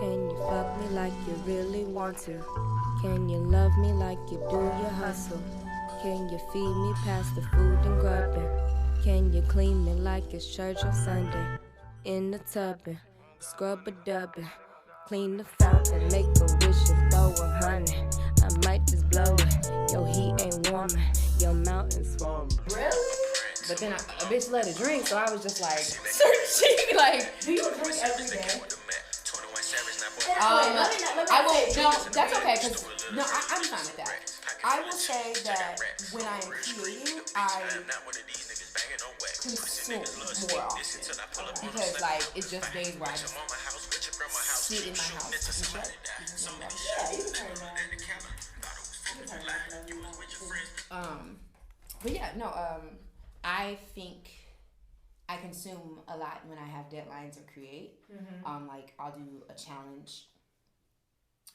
Can you fuck me like you really want to? Can you love me like you do your hustle? Can you feed me past the food and grubbing? Can you clean me like it's church on Sunday? In the tubbing, scrub a dubbing, clean the fountain, make a wish and throw 100. I might just blow it. Your heat ain't warming, your mountain's swarming. Really? But then a bitch let it drink, so I was just like searching, like. Do you drink every day? I will. No, that's okay. Cause no, I'm fine with that. I will say that when I am creating, I consume more often because like it's just days where I just sit in my house and shut. Yeah, you can turn that. But yeah, no. I think I consume a lot when I have deadlines or create. Mm-hmm. Like I'll do a challenge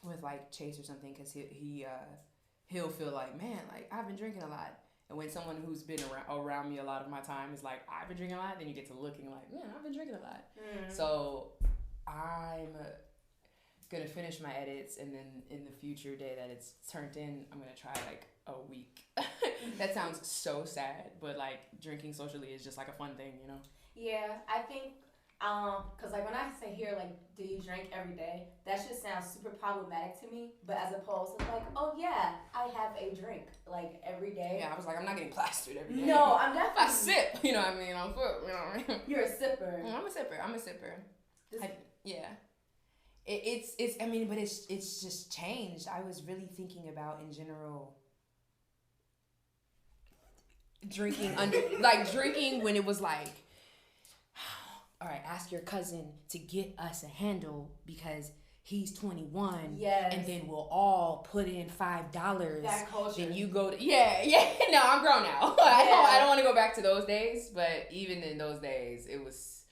with like Chase or something because he'll feel like, man, like I've been drinking a lot. And when someone who's been around me a lot of my time is like, I've been drinking a lot, then you get to looking like, man, I've been drinking a lot. Mm. So I'm gonna finish my edits, and then in the future day that it's turned in, I'm gonna try like a week. That sounds so sad, but like drinking socially is just like a fun thing, you know? Yeah, I think, cause like when I say here, like, do you drink every day? That shit sounds super problematic to me. But as opposed to like, oh yeah, I have a drink like every day. Yeah, I was like, I'm not getting plastered every day. No, I'm definitely. I sip, you know what I mean? I'm foot, you know what I mean? You're a sipper. I'm a sipper. Yeah. It's I mean, but it's just changed. I was really thinking about in general drinking drinking when it was like, all right, ask your cousin to get us a handle because he's 21. Yes. And then we'll all put in $5. That culture. Then you go to no, I'm grown now. I don't want to go back to those days, but even in those days it was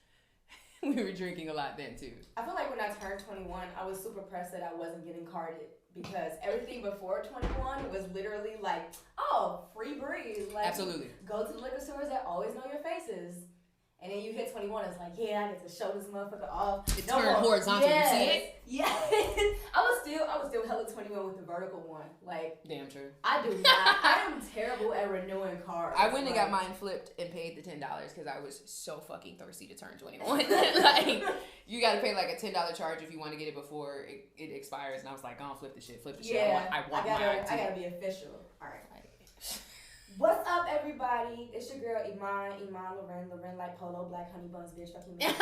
we were drinking a lot then too. I feel like when I turned 21, I was super pressed that I wasn't getting carded because everything before 21 was literally like, oh, free breeze. Like, absolutely. Go to the liquor stores that always know your faces. And then you hit 21, it's like, yeah, I get to show this motherfucker off. It turned horizontal. Yes. You see it? Yeah. I was still hella 21 with the vertical one. Like, damn true. I do not. I am terrible at renewing cards. I went and got mine flipped and paid the $10 because I was so fucking thirsty to turn 21. Like, you got to pay like a $10 charge if you want to get it before it expires. And I was like, oh, flip the shit. Yeah, I want I gotta be official. All right. What's up, everybody? It's your girl, Iman Loren, like polo, black honey buns, bitch, fuck you, man.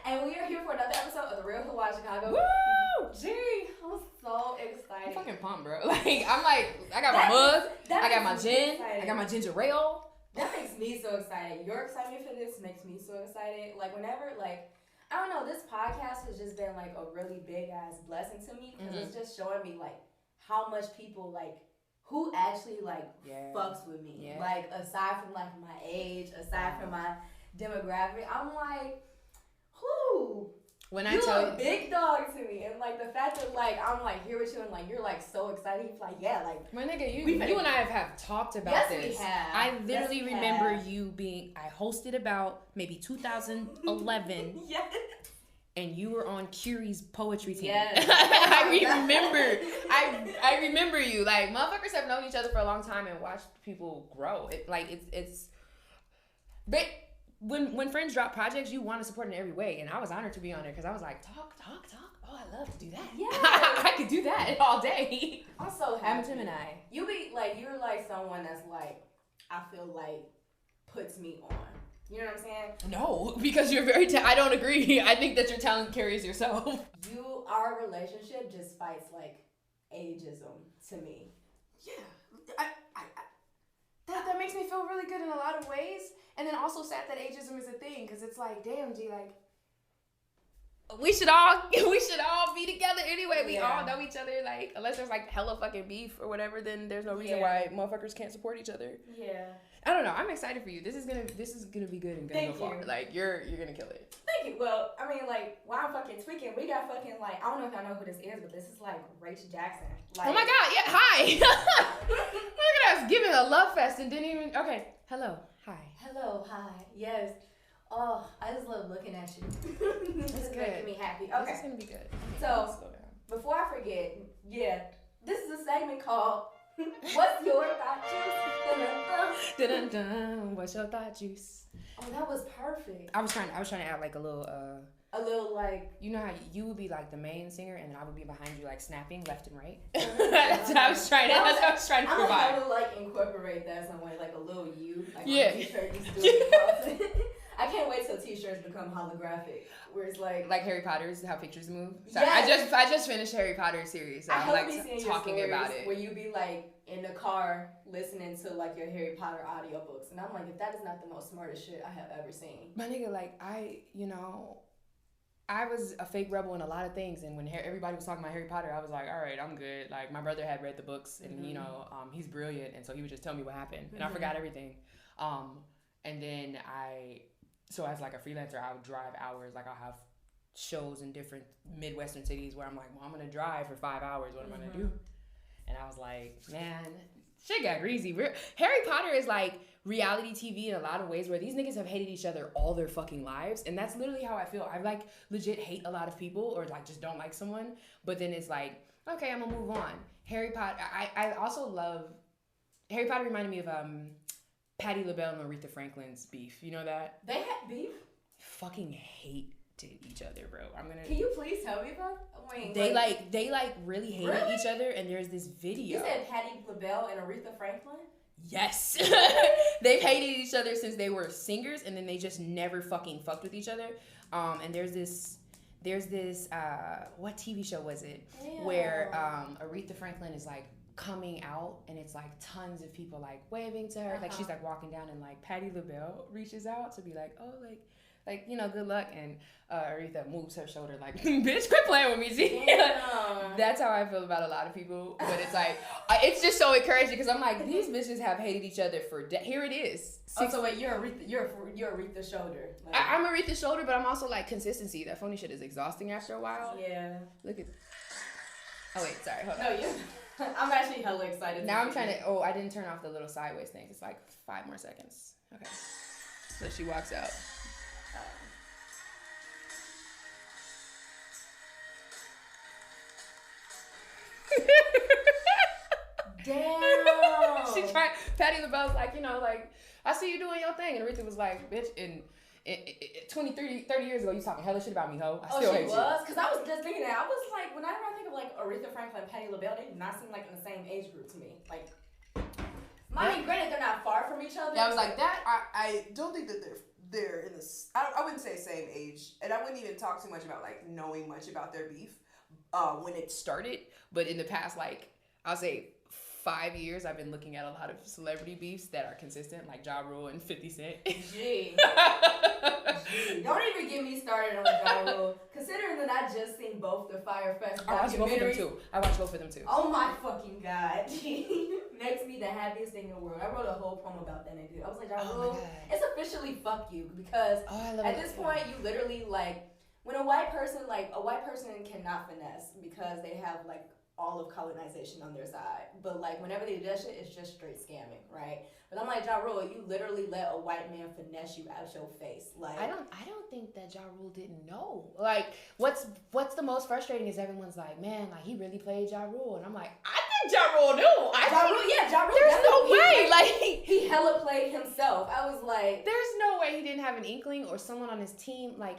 And we are here for another episode of The Real Hoodwives Chicago. Woo! Gee, I'm so excited. I'm fucking pumped, bro. Like, I'm like, I got my mug, I got my gin, I got my ginger ale. That makes me so excited. Your excitement for this makes me so excited. Like, whenever, like, I don't know, this podcast has just been, like, a really big-ass blessing to me because it's just showing me, like, how much people, like, who actually, like, fucks with me. Yeah. Like, aside from, like, my age, aside from my demographic, I'm like, who? When I tell you, a big dog to me. And, like, the fact that, like, I'm, like, here with you and, like, you're, like, so excited. He's like, yeah, like. My nigga, you and I have talked about this. Yes, we have. I literally remember you I hosted about maybe 2011. Yes. And you were on Curie's poetry team. Yes. I remember you. Like, motherfuckers have known each other for a long time and watched people grow. But when friends drop projects, you want to support in every way. And I was honored to be on it because I was like, talk. Oh, I love to do that. Yeah. I could do that all day. I'm so happy. I'm a Gemini. You're like someone that's like, I feel like puts me on. You know what I'm saying? No, because you're very I don't agree. I think that your talent carries yourself. Our relationship just fights like ageism to me. Yeah. That makes me feel really good in a lot of ways. And then also sad that ageism is a thing because it's like, damn, G, like, we should all be together anyway. We all know each other. Like, unless there's like hella fucking beef or whatever, then there's no reason why motherfuckers can't support each other. Yeah. I don't know. I'm excited for you. This is gonna be good and gonna go far. Like, you're gonna kill it. Thank you. Well, I mean, like, while I'm fucking tweaking, we got fucking like, I don't know if y'all know who this is, but this is like Raych Jackson. Like, oh my god, yeah, hi. Look at us giving a love fest and didn't even. Okay, hello, hi. Hello, hi. Yes. Oh, I just love looking at you. That's good. making me happy. This Okay. is gonna be good. So, before I forget, this is a segment called What's Your Thought Juice? Dun, dun, dun. What's your thought juice? Oh, that was perfect. I was trying to add like a little like, you know how you would be like the main singer and then I would be behind you like snapping left and right. That's what I was trying to I'm provide. gonna like incorporate that some way, like a little you, like Yeah. on a t-shirt used to do. I can't wait till t-shirts become holographic, where it's like Harry Potter's how pictures move. Sorry, Yes. I just finished Harry Potter series. So I I'm hope like be seeing talking your about stories it. where you be like in the car listening to like your Harry Potter audiobooks, and I'm like, if that is not the most smartest shit I have ever seen. My nigga, like I was a fake rebel in a lot of things, and when everybody was talking about Harry Potter, I was like, all right, I'm good. Like my brother had read the books, and he's brilliant, and so he would just tell me what happened, and I forgot everything. And then so as like a freelancer, I would drive hours. Like I'll have shows in different Midwestern cities where I'm like, well, I'm gonna drive for 5 hours. What am I gonna do? And I was like, man, shit got greasy. Harry Potter is like reality TV in a lot of ways where these niggas have hated each other all their fucking lives. And that's literally how I feel. I like legit hate a lot of people or like just don't like someone. But then it's like, okay, I'm gonna move on. Harry Potter, I also love, Harry Potter reminded me of Patti LaBelle and Aretha Franklin's beef. You know that? They had beef? Fucking hated each other, bro. Can you please tell me about it? They really hated each other, and there's this video. You said Patti LaBelle and Aretha Franklin? Yes. They've hated each other since they were singers, and then they just never fucking fucked with each other. And there's this what TV show was it? Yeah. Where Aretha Franklin is like coming out, and it's like tons of people like waving to her, like she's like walking down, and like Patti LaBelle reaches out to be like, oh, like good luck, and Aretha moves her shoulder like, bitch, quit playing with me, G. That's how I feel about a lot of people, but it's like it's just so encouraging because I'm like, these bitches have hated each other for here it is. So wait, you're Aretha shoulder. Like, I'm Aretha shoulder, but I'm also like consistency. That phony shit is exhausting after a while. Yeah. Look at. Oh wait, sorry, hold on. No, you. I'm actually hella excited. Now I'm trying to. Oh, I didn't turn off the little sideways thing. It's like 5 more seconds. Okay. So she walks out. Damn. She tried. Patti LaBelle's like, like, I see you doing your thing, and Aretha was like, bitch, in 20, 30 years ago, you talking hella shit about me, ho. I still hate you. Because I was just thinking that. I was like, whenever I think of like Aretha Franklin and Patti LaBelle, they do not seem like in the same age group to me. Like, granted, they're not far from each other. Yeah, I was like that. I don't think that they're in this. I wouldn't say same age, and I wouldn't even talk too much about like knowing much about their beef when it started. But in the past, like, I'll say 5 years, I've been looking at a lot of celebrity beefs that are consistent, like Ja Rule and 50 Cent. Gee. Don't even get me started on Ja Rule. Considering that I just seen both the Fyre Fest documentaries. I watched both of them too. Oh my fucking God. Makes me the happiest thing in the world. I wrote a whole poem about that nigga. I was like, Ja Rule, it's officially fuck you, because at this point you literally like, when a white person cannot finesse because they have like all of colonization on their side, but like whenever they do that shit, it's just straight scamming, right? But I'm like, Ja Rule, you literally let a white man finesse you out your face. Like, I don't think that Ja Rule didn't know. Like, what's the most frustrating is everyone's like, man, like he really played Ja Rule, and I'm like, I think Ja Rule knew. Ja Rule. There's no way. Like he hella played himself. I was like, there's no way he didn't have an inkling or someone on his team like.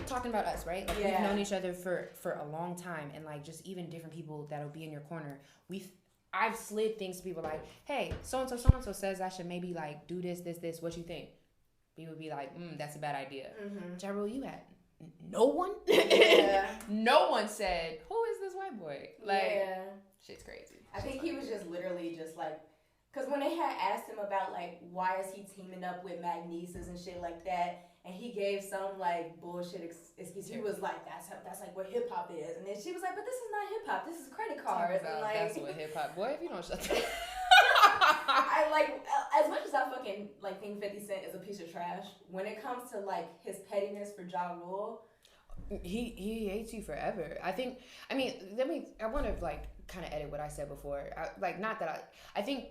Talking about us, right? Like we've known each other for a long time, and like just even different people that'll be in your corner. I've slid things to people like, hey, so and so says I should maybe like do this. What you think? People would be like, that's a bad idea. Ja Rule, you had no one. No one said, who is this white boy? Like, shit's crazy. I think he was just literally just like, because when they had asked him about like why is he teaming up with Magnesis and shit like that. And he gave some like bullshit excuse. He was like, "That's like what hip hop is," and then she was like, "But this is not hip hop. This is credit cards." And like, that's what hip hop. Boy, if you don't shut the. I like, as much as I fucking like think 50 Cent is a piece of trash. When it comes to like his pettiness for Ja Rule, he hates you forever. I want to like kind of edit what I said before. I think.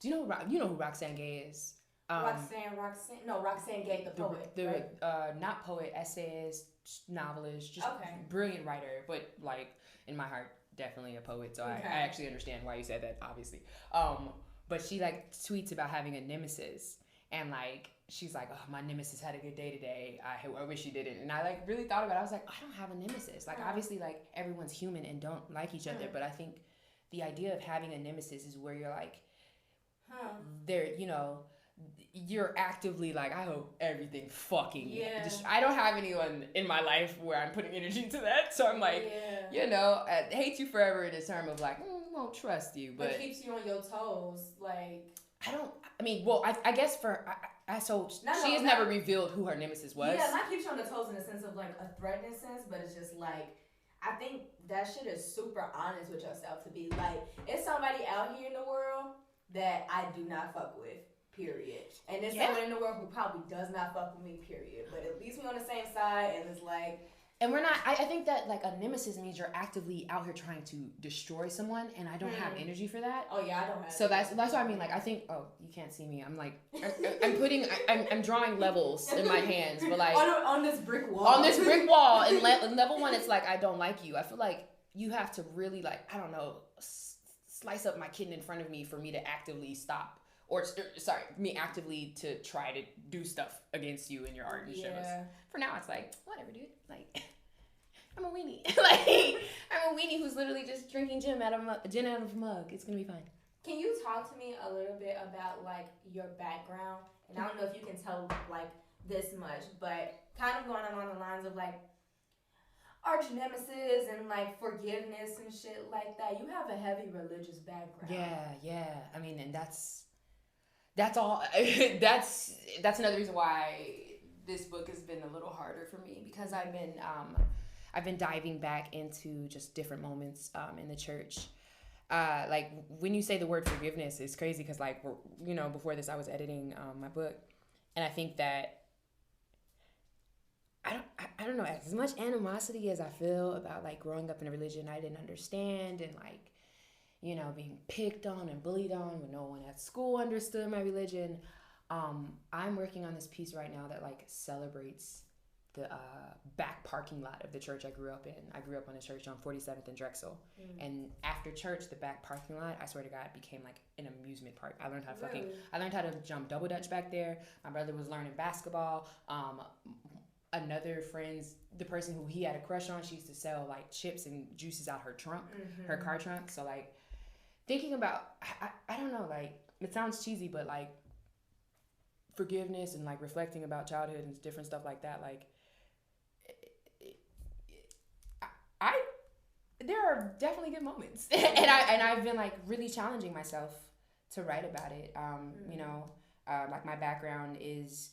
Do you know who Roxanne Gay is? Roxanne Gay, the poet. Right? Not poet, essayist, novelist, just brilliant writer, but like in my heart, definitely a poet. So I actually understand why you said that, obviously. But she like tweets about having a nemesis, and like she's like, oh, my nemesis had a good day today. I wish she didn't. And I like really thought about it. I was like, I don't have a nemesis. Like obviously, like everyone's human and don't like each other, but I think the idea of having a nemesis is where you're like, they're, you know, you're actively like, I hope everything fucking I don't have anyone in my life where I'm putting energy into that, so I'm like, you know, I hate you forever in the term of like, won't trust you, but it keeps you on your toes. Like I guess for she has never revealed who her nemesis was. Yeah, not keeps you on the toes in the sense of like a threatening sense, but it's just like, I think that shit is super honest with yourself to be like, it's somebody out here in the world that I do not fuck with, period. And there's someone in the world who probably does not fuck with me, period. But it leaves me on the same side, and it's like... And we're not... I think that, like, a nemesis means you're actively out here trying to destroy someone, and I don't have energy for that. Oh, yeah, I don't have So that's what I mean. Like, I think... Oh, you can't see me. I'm, like... I'm drawing levels in my hands, but, like... on this brick wall. On this brick wall. And level one, it's like, I don't like you. I feel like you have to really, like, I don't know... slice up my kitten in front of me for me to actively stop, me actively to try to do stuff against you in your art and shows. For now, it's like, whatever, dude. Like, I'm a weenie. Like, I'm a weenie who's literally just drinking gin out of a mug. It's gonna be fine. Can you talk to me a little bit about, like, your background? And I don't know if you can tell, like, this much, but kind of going along the lines of, like, arch nemesis and like forgiveness and shit like that. You have a heavy religious background. Yeah. I mean, and that's all. that's another reason why this book has been a little harder for me, because I've been diving back into just different moments in the church. Like when you say the word forgiveness, it's crazy because like before this I was editing my book, and I think that. I don't know, as much animosity as I feel about like growing up in a religion I didn't understand, and like, being picked on and bullied on when no one at school understood my religion. I'm working on this piece right now that like celebrates the back parking lot of the church I grew up in. I grew up on a church on 47th and Drexel. And after church, the back parking lot, I swear to God, became like an amusement park. I learned how to jump double dutch back there. My brother was learning basketball. Another friend's, the person who he had a crush on, she used to sell like chips and juices out her trunk, her car trunk. So like thinking about, I don't know, like it sounds cheesy, but like forgiveness and like reflecting about childhood and different stuff like that. Like there are definitely good moments and I've been like really challenging myself to write about it. Like my background is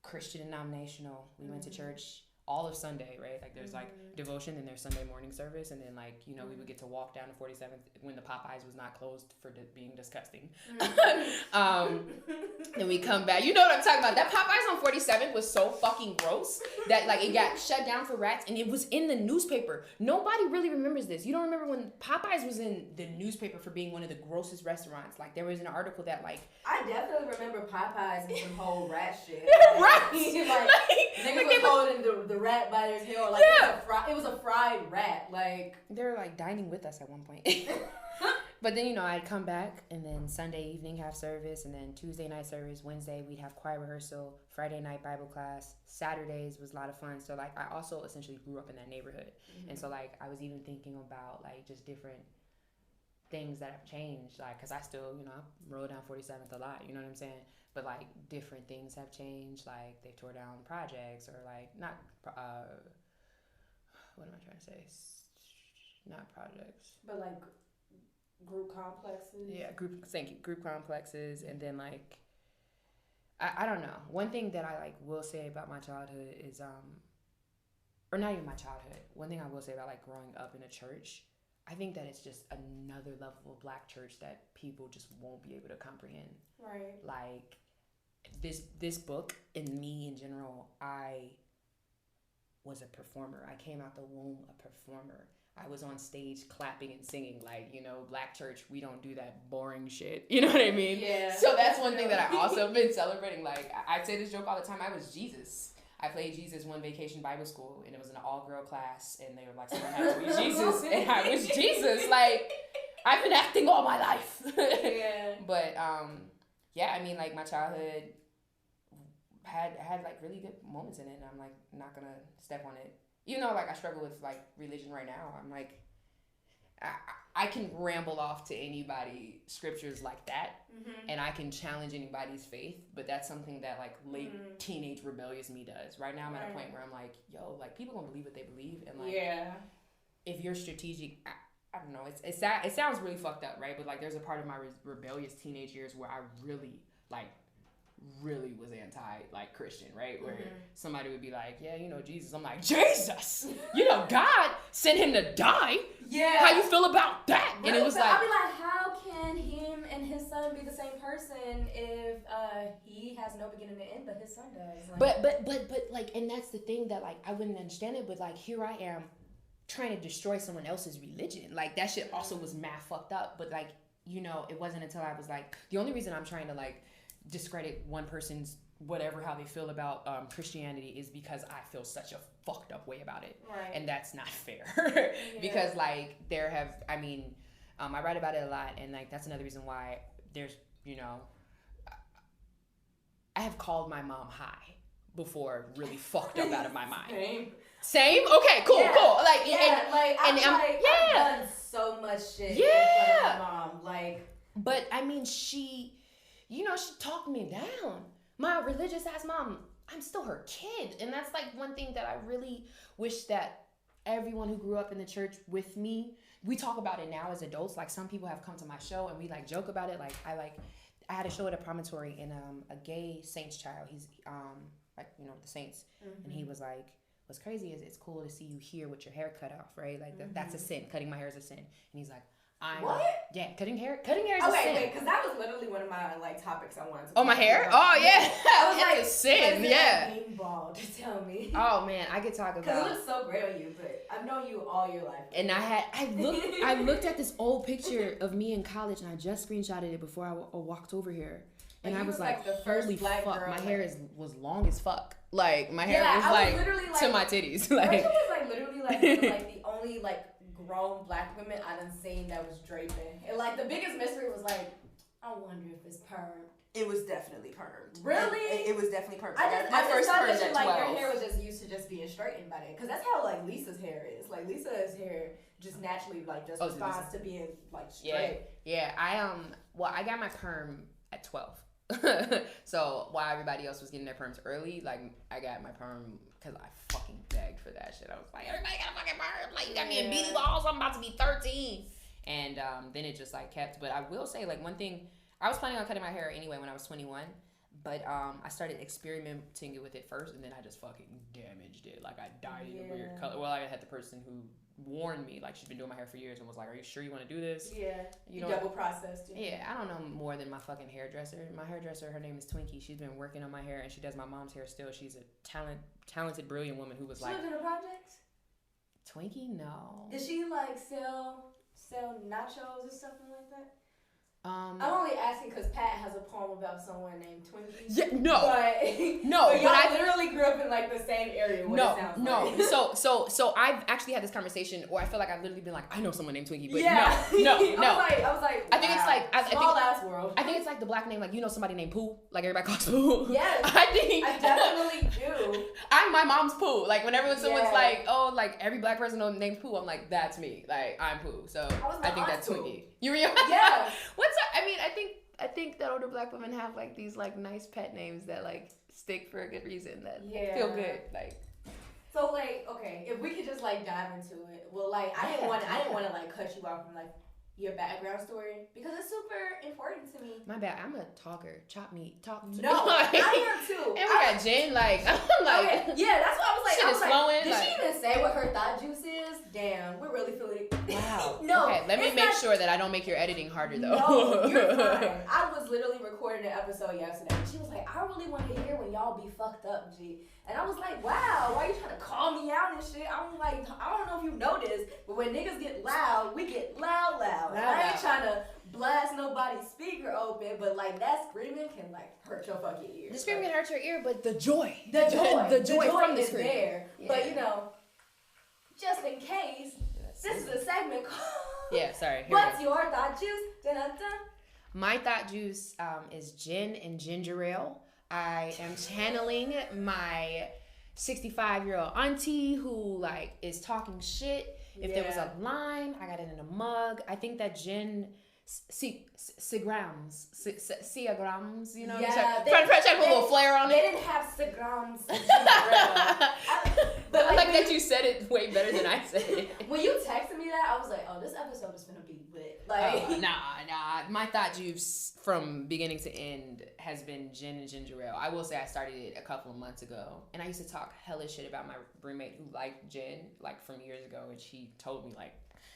Christian denominational. We went to church all of Sunday, right? Like there's like devotion, and there's Sunday morning service, and then like we would get to walk down to 47th when the Popeyes was not closed for being disgusting. Then we come back. You know what I'm talking about? That Popeyes on 47th was so fucking gross that like it got shut down for rats, and it was in the newspaper. Nobody really remembers this. You don't remember when Popeyes was in the newspaper for being one of the grossest restaurants. Like there was an article that like I definitely remember Popeyes and some whole rat shit. Yeah, rats. Niggas was holding the rat by their tail like it was a fried rat. Like they were like dining with us at one point. But then I'd come back, and then Sunday evening have service, and then Tuesday night service. Wednesday we'd have choir rehearsal. Friday night Bible class. Saturdays was a lot of fun. So like I also essentially grew up in that neighborhood, and so like I was even thinking about like just different things that have changed, like because I still I roll down 47th a lot, you know what I'm saying, but like different things have changed, like they tore down projects, or like not what am I trying to say, not projects, but like group complexes. Group complexes. And then like I don't know, one thing that I like will say about my childhood is or not even my childhood, one thing I will say about like growing up in a church, I think that it's just another level of black church that people just won't be able to comprehend. Right. Like this book, and me in general, I was a performer. I came out the womb a performer. I was on stage clapping and singing, like, you know, Black church, we don't do that boring shit. You know what I mean? Yeah. So that's one thing that I also been celebrating. Like, I say this joke all the time. I was Jesus. I played Jesus one vacation Bible school, and it was an all-girl class, and they were like, someone had to be Jesus, and I was Jesus. Like, I've been acting all my life. Yeah. But, yeah, I mean, like, my childhood had like really good moments in it, and I'm like not gonna step on it. Even though like I struggle with like religion right now, I'm like I can ramble off to anybody scriptures like that, and I can challenge anybody's faith, but that's something that like late teenage rebellious me does. Right now I'm at a point where I'm like, yo, like people gonna believe what they believe, and like if you're strategic, I don't know, it sounds really fucked up, right? But like there's a part of my rebellious teenage years where I really was anti like Christian, right? Where somebody would be like, yeah, you know Jesus. I'm like, Jesus, you know God sent him to die. Yeah. How you feel about that? Right, and it was like, I'd be like, how can him and his son be the same person if he has no beginning and end, but his son does? Like, but like, and that's the thing that like I wouldn't understand it, but like here I am trying to destroy someone else's religion. Like that shit also was mad fucked up. But like, you know, it wasn't until I was like, the only reason I'm trying to like discredit one person's whatever how they feel about Christianity is because I feel such a fucked up way about it, right. And that's not fair. Because like I write about it a lot, and like that's another reason why there's, you know, I have called my mom high before, really fucked up out of my mind. Same? Okay, cool. Like, I've done so much shit in front of my mom, like. But I mean, she talked me down. My religious ass mom, I'm still her kid. And that's like one thing that I really wish that everyone who grew up in the church with me, we talk about it now as adults. Like some people have come to my show and we like joke about it. Like I had a show at a promontory and a gay Saints child. He's like, you know, the Saints. And he was like, what's crazy is it's cool to see you here with your hair cut off, right? Like that's a sin. Cutting my hair is a sin. And he's like, what? Yeah, cutting hair is a sin. Wait, because that was literally one of my like topics I wanted to. Oh, my hair? Oh yeah, I was it's a sin. Yeah. Being bald, tell me. Oh man, I could talk about. Because it looks so great on you, but I've known you all your life. And I looked at this old picture of me in college, and I just screenshotted it before I walked over here. And I was like, holy fuck, my hair was long as fuck. Like my hair was like to my titties. Like it was like literally like the only like grown black women I done seen that was draping. And like the biggest mystery was like, I wonder if it's permed. It was definitely permed. Really? It was definitely permed. I just thought that like 12. your hair was just used to just being straightened by that. Because that's how like Lisa's hair is. Like Lisa's hair just naturally like just responds to being like straight. Yeah. I got my perm at 12. So while everybody else was getting their perms early, like I got my perm because I fucking begged for that shit. I was like, everybody got a fucking perm. Like you got me in beanie balls. I'm about to be 13. And then it just like kept. But I will say like one thing. I was planning on cutting my hair anyway when I was 21. But I started experimenting with it first, and then I just fucking damaged it. Like I dyed it a weird color. Well, I had the person who warned me, like she's been doing my hair for years, and was like, "Are you sure you want to do this?" Yeah, you know, double processed. Yeah, I don't know more than my fucking hairdresser. My hairdresser, her name is Twinkie. She's been working on my hair, and she does my mom's hair still. She's a talented, brilliant woman who was like. She lived in a project? Twinkie, no. Did she like sell nachos or something like that? I'm only asking because Pat has a poem about someone named Twinkie. Yeah, no, but y'all literally grew up in like the same area. Like. So I've actually had this conversation, or I feel like I've literally been like, I know someone named Twinkie, but no. I was like, I think it's like small ass world. I think it's like the black name, like you know somebody named Pooh, like everybody calls Pooh. Yes, I definitely do. I'm my mom's Pooh. Like whenever someone's like, oh, like every black person named Pooh, I'm like, that's me. Like I'm Pooh. So I think that's Twinkie. You realize? Yeah. I think that older black women have like these like nice pet names that like stick for a good reason that feel good. Like. So like, okay, if we could just like dive into it. Well, like I didn't want to like cut you off from like your background story because it's super important to me. My bad. I'm a talker. Talk to me. No, I am too. And we got Jen. Like I'm like. Okay. Yeah, that's what I was like. Shit is flowing. Did she even say what her thought juice is? Damn, we're really feeling it. Wow. Wow. No, Okay, let me it's make not- sure that I don't make your editing harder though. No, you're fine. I was literally recording an episode yesterday. She was like, I really want to hear when y'all be fucked up, G. And I was like, wow, why you trying to call me out and shit? I'm like, I don't know if you know this, but when niggas get loud, we get loud. And I ain't trying to blast nobody's speaker open, but like that screaming can like hurt your fucking ears. The scream can hurt your ear, but the joy The joy from the is scream there. Yeah. But you know, just in case, this is a segment called Yeah, sorry. Here What's we Your Thought Juice? Dun-dun-dun. go. My thought juice is gin and ginger ale. I am channeling my 65-year-old auntie who like is talking shit. If there was a lime, I got it in a mug. I think that gin, Seagrams, you know? Yeah, trying to put a little flair on They it. didn't have Seagrams. But I like when that you said it way better than I said it. When you texted me that, I was like, oh, this episode is gonna be lit. Like, Nah. My thought juice from beginning to end has been gin and ginger ale. I will say I started it a couple of months ago, and I used to talk hella shit about my roommate who liked gin, like from years ago, and she told me like,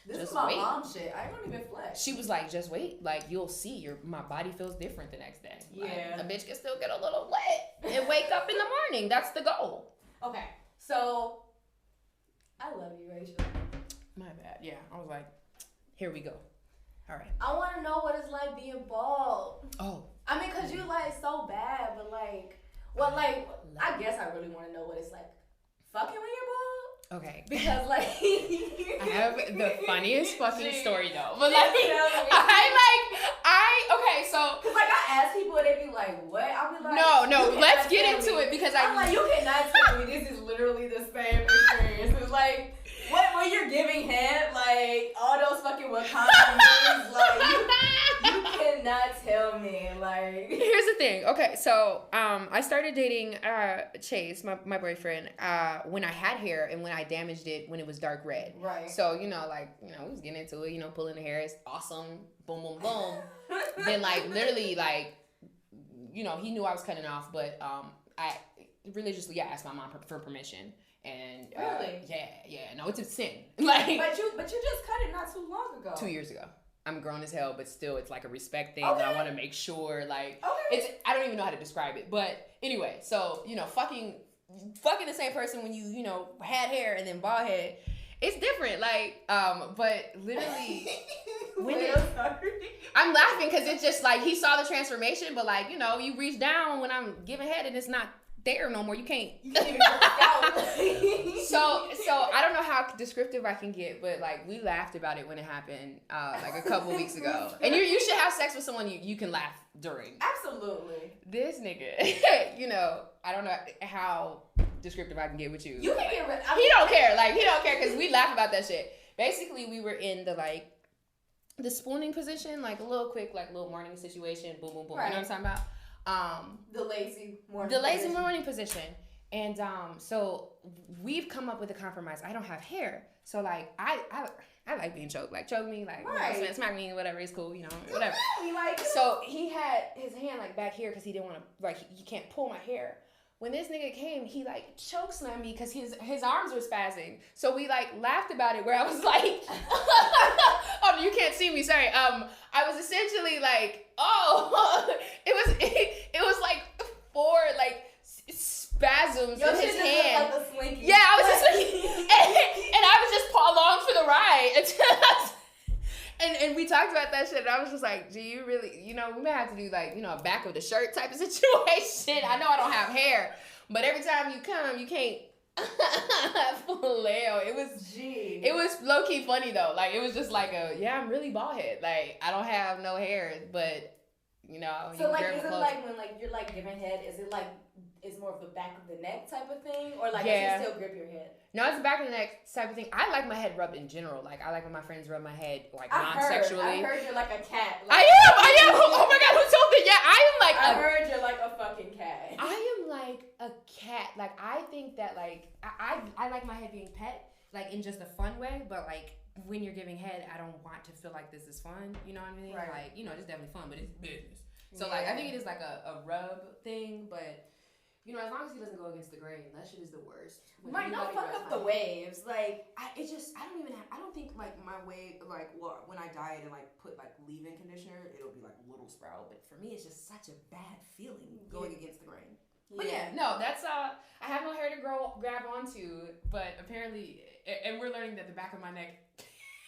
this just is my wait. mom shit. I don't even flex. She was like, just wait, like you'll see, my body feels different the next day. Yeah. Like, a bitch can still get a little wet and wake up in the morning. That's the goal. Okay, so I love you, Rachel. My bad. Yeah, I was like, here we go. All right. I want to know what it's like being bald. Oh. I mean, cause you like so bad, but like, well, like, I guess I really want to know what it's like fucking when you're bald. Okay. Because like, I have the funniest fucking story though. But She like, tells me. okay, so. Cause like I ask people and they be like, what? I'll be like, No, you let's cannot get tell into me. it because I'm like, you cannot tell me this is literally the same experience. It's like, what when you're giving head, like all those fucking Wakanda moves, like you cannot tell me, like. Here's the thing. Okay, so I started dating Chase, my boyfriend, when I had hair and when I damaged it when it was dark red. Right. So, we was getting into it, pulling the hair is awesome, boom, boom, boom. Then literally he knew I was cutting off, but I religiously asked my mom for permission. And Really? No, it's a sin. Like, but you just cut it not too long ago. 2 years ago. I'm grown as hell, but still, it's like a respect thing. Okay. I want to make sure, like, Okay. I don't even know how to describe it, but anyway. So fucking the same person when you had hair and then bald head, it's different. Like, but literally, I'm laughing because it's just like he saw the transformation, but like you reach down when I'm giving head and it's not there no more. You can't. So I don't know how descriptive I can get, but like we laughed about it when it happened like a couple weeks ago. And you should have sex with someone you can laugh during. Absolutely. This nigga, I don't know how descriptive I can get with you. You can get rid. He don't care. Like he don't care because we laugh about that shit. Basically, we were in the spooning position, like a little quick, like little morning situation. Boom, boom, boom. Right. You know what I'm talking about? The lazy morning. The lazy morning position. And so we've come up with a compromise. I don't have hair, so like I like being choked. Like choke me, like Right. smack me, whatever. It's cool, whatever. You like it? So he had his hand like back here because he didn't want to like you can't pull my hair. When this nigga came, he like choke slammed me because his arms were spazzing. So we like laughed about it. Where I was like, oh, you can't see me. Sorry. I was essentially like, oh, it was like 4 like spasms in his hand. Like a slinky. Yeah, I was just like, and I was just along for the ride. And we talked about that shit, and I was just like, gee, you really, we may have to do like, a back of the shirt type of situation. I know I don't have hair, but every time you come, you can't flail. It was low key funny though. Like it was just like I'm really bald head. Like I don't have no hair, but So like, is it like when like you're like giving head? Is it like it's more of the back of the neck type of thing, or like Yeah. you still grip your head? No, it's the back of the neck type of thing. I like my head rubbed in general. Like I like when my friends rub my head like non-sexually. I heard you're like a cat. I am. Oh my god, who told me? Yeah, I am like. I heard you're like a fucking cat. I am like a cat. Like I think that like I like my head being pet, like in just a fun way. But like when you're giving head, I don't want to feel like this is fun. You know what I mean? Right. Like it's definitely fun, but it's business. So like I think it is like a rub thing, but You know, as long as he doesn't go against the grain, that shit is the worst. Might not fuck up the waves. Like, I don't think like my wave, like, well, when I diet and like put like leave-in conditioner, it'll be like a little sprout. But for me, it's just such a bad feeling going against the grain. But yeah, no, that's I have no hair to grab onto, but apparently, and we're learning that the back of my neck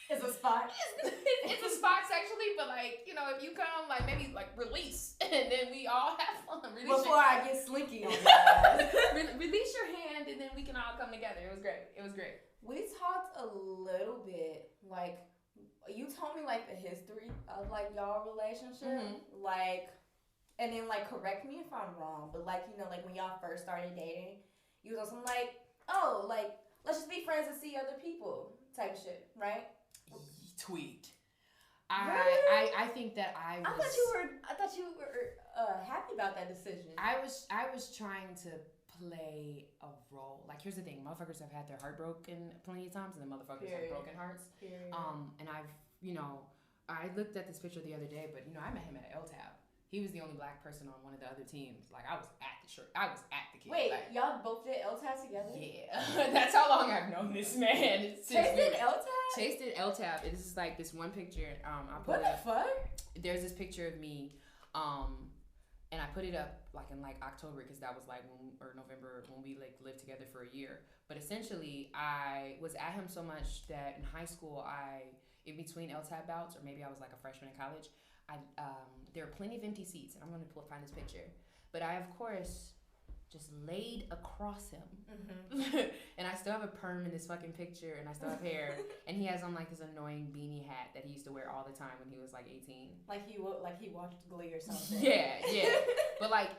is a spot. it's a spot sexually, but like, you know, if you come, like maybe like release, and then we all have fun. Before I get slinky on your ass. Release your hand, and then we can all come together. It was great. We talked a little bit, like, you told me like the history of like y'all relationship, like. And then, like, correct me if I'm wrong, but, like, you know, like, when y'all first started dating, you was on some, like, oh, like, let's just be friends and see other people type shit, right? Tweaked. Really? I think that I thought you were happy about that decision. I was trying to play a role. Like, here's the thing. Motherfuckers have had their heart broken plenty of times, and the motherfuckers have broken hearts. And I've, you know, I looked at this picture the other day, but, you know, I met him at LTAB. He was the only black person on one of the other teams. Like, I was at the kid. Wait, like, y'all both did LTAB together? Yeah. That's how long I've known this man. Chase did LTAB? Chase did LTAB. This is like this one picture. I put what the fuck? There's this picture of me, and I put it up like in like October because that was like November when we like lived together for a year. But essentially, I was at him so much that in high school, in between LTAB bouts, or maybe I was like a freshman in college, there are plenty of empty seats, and I'm going to find this picture. But I, of course, just laid across him. And I still have a perm in this fucking picture, and I still have hair. And he has on, like, this annoying beanie hat that he used to wear all the time when he was, like, 18. Like he watched Glee or something. Yeah. But, like,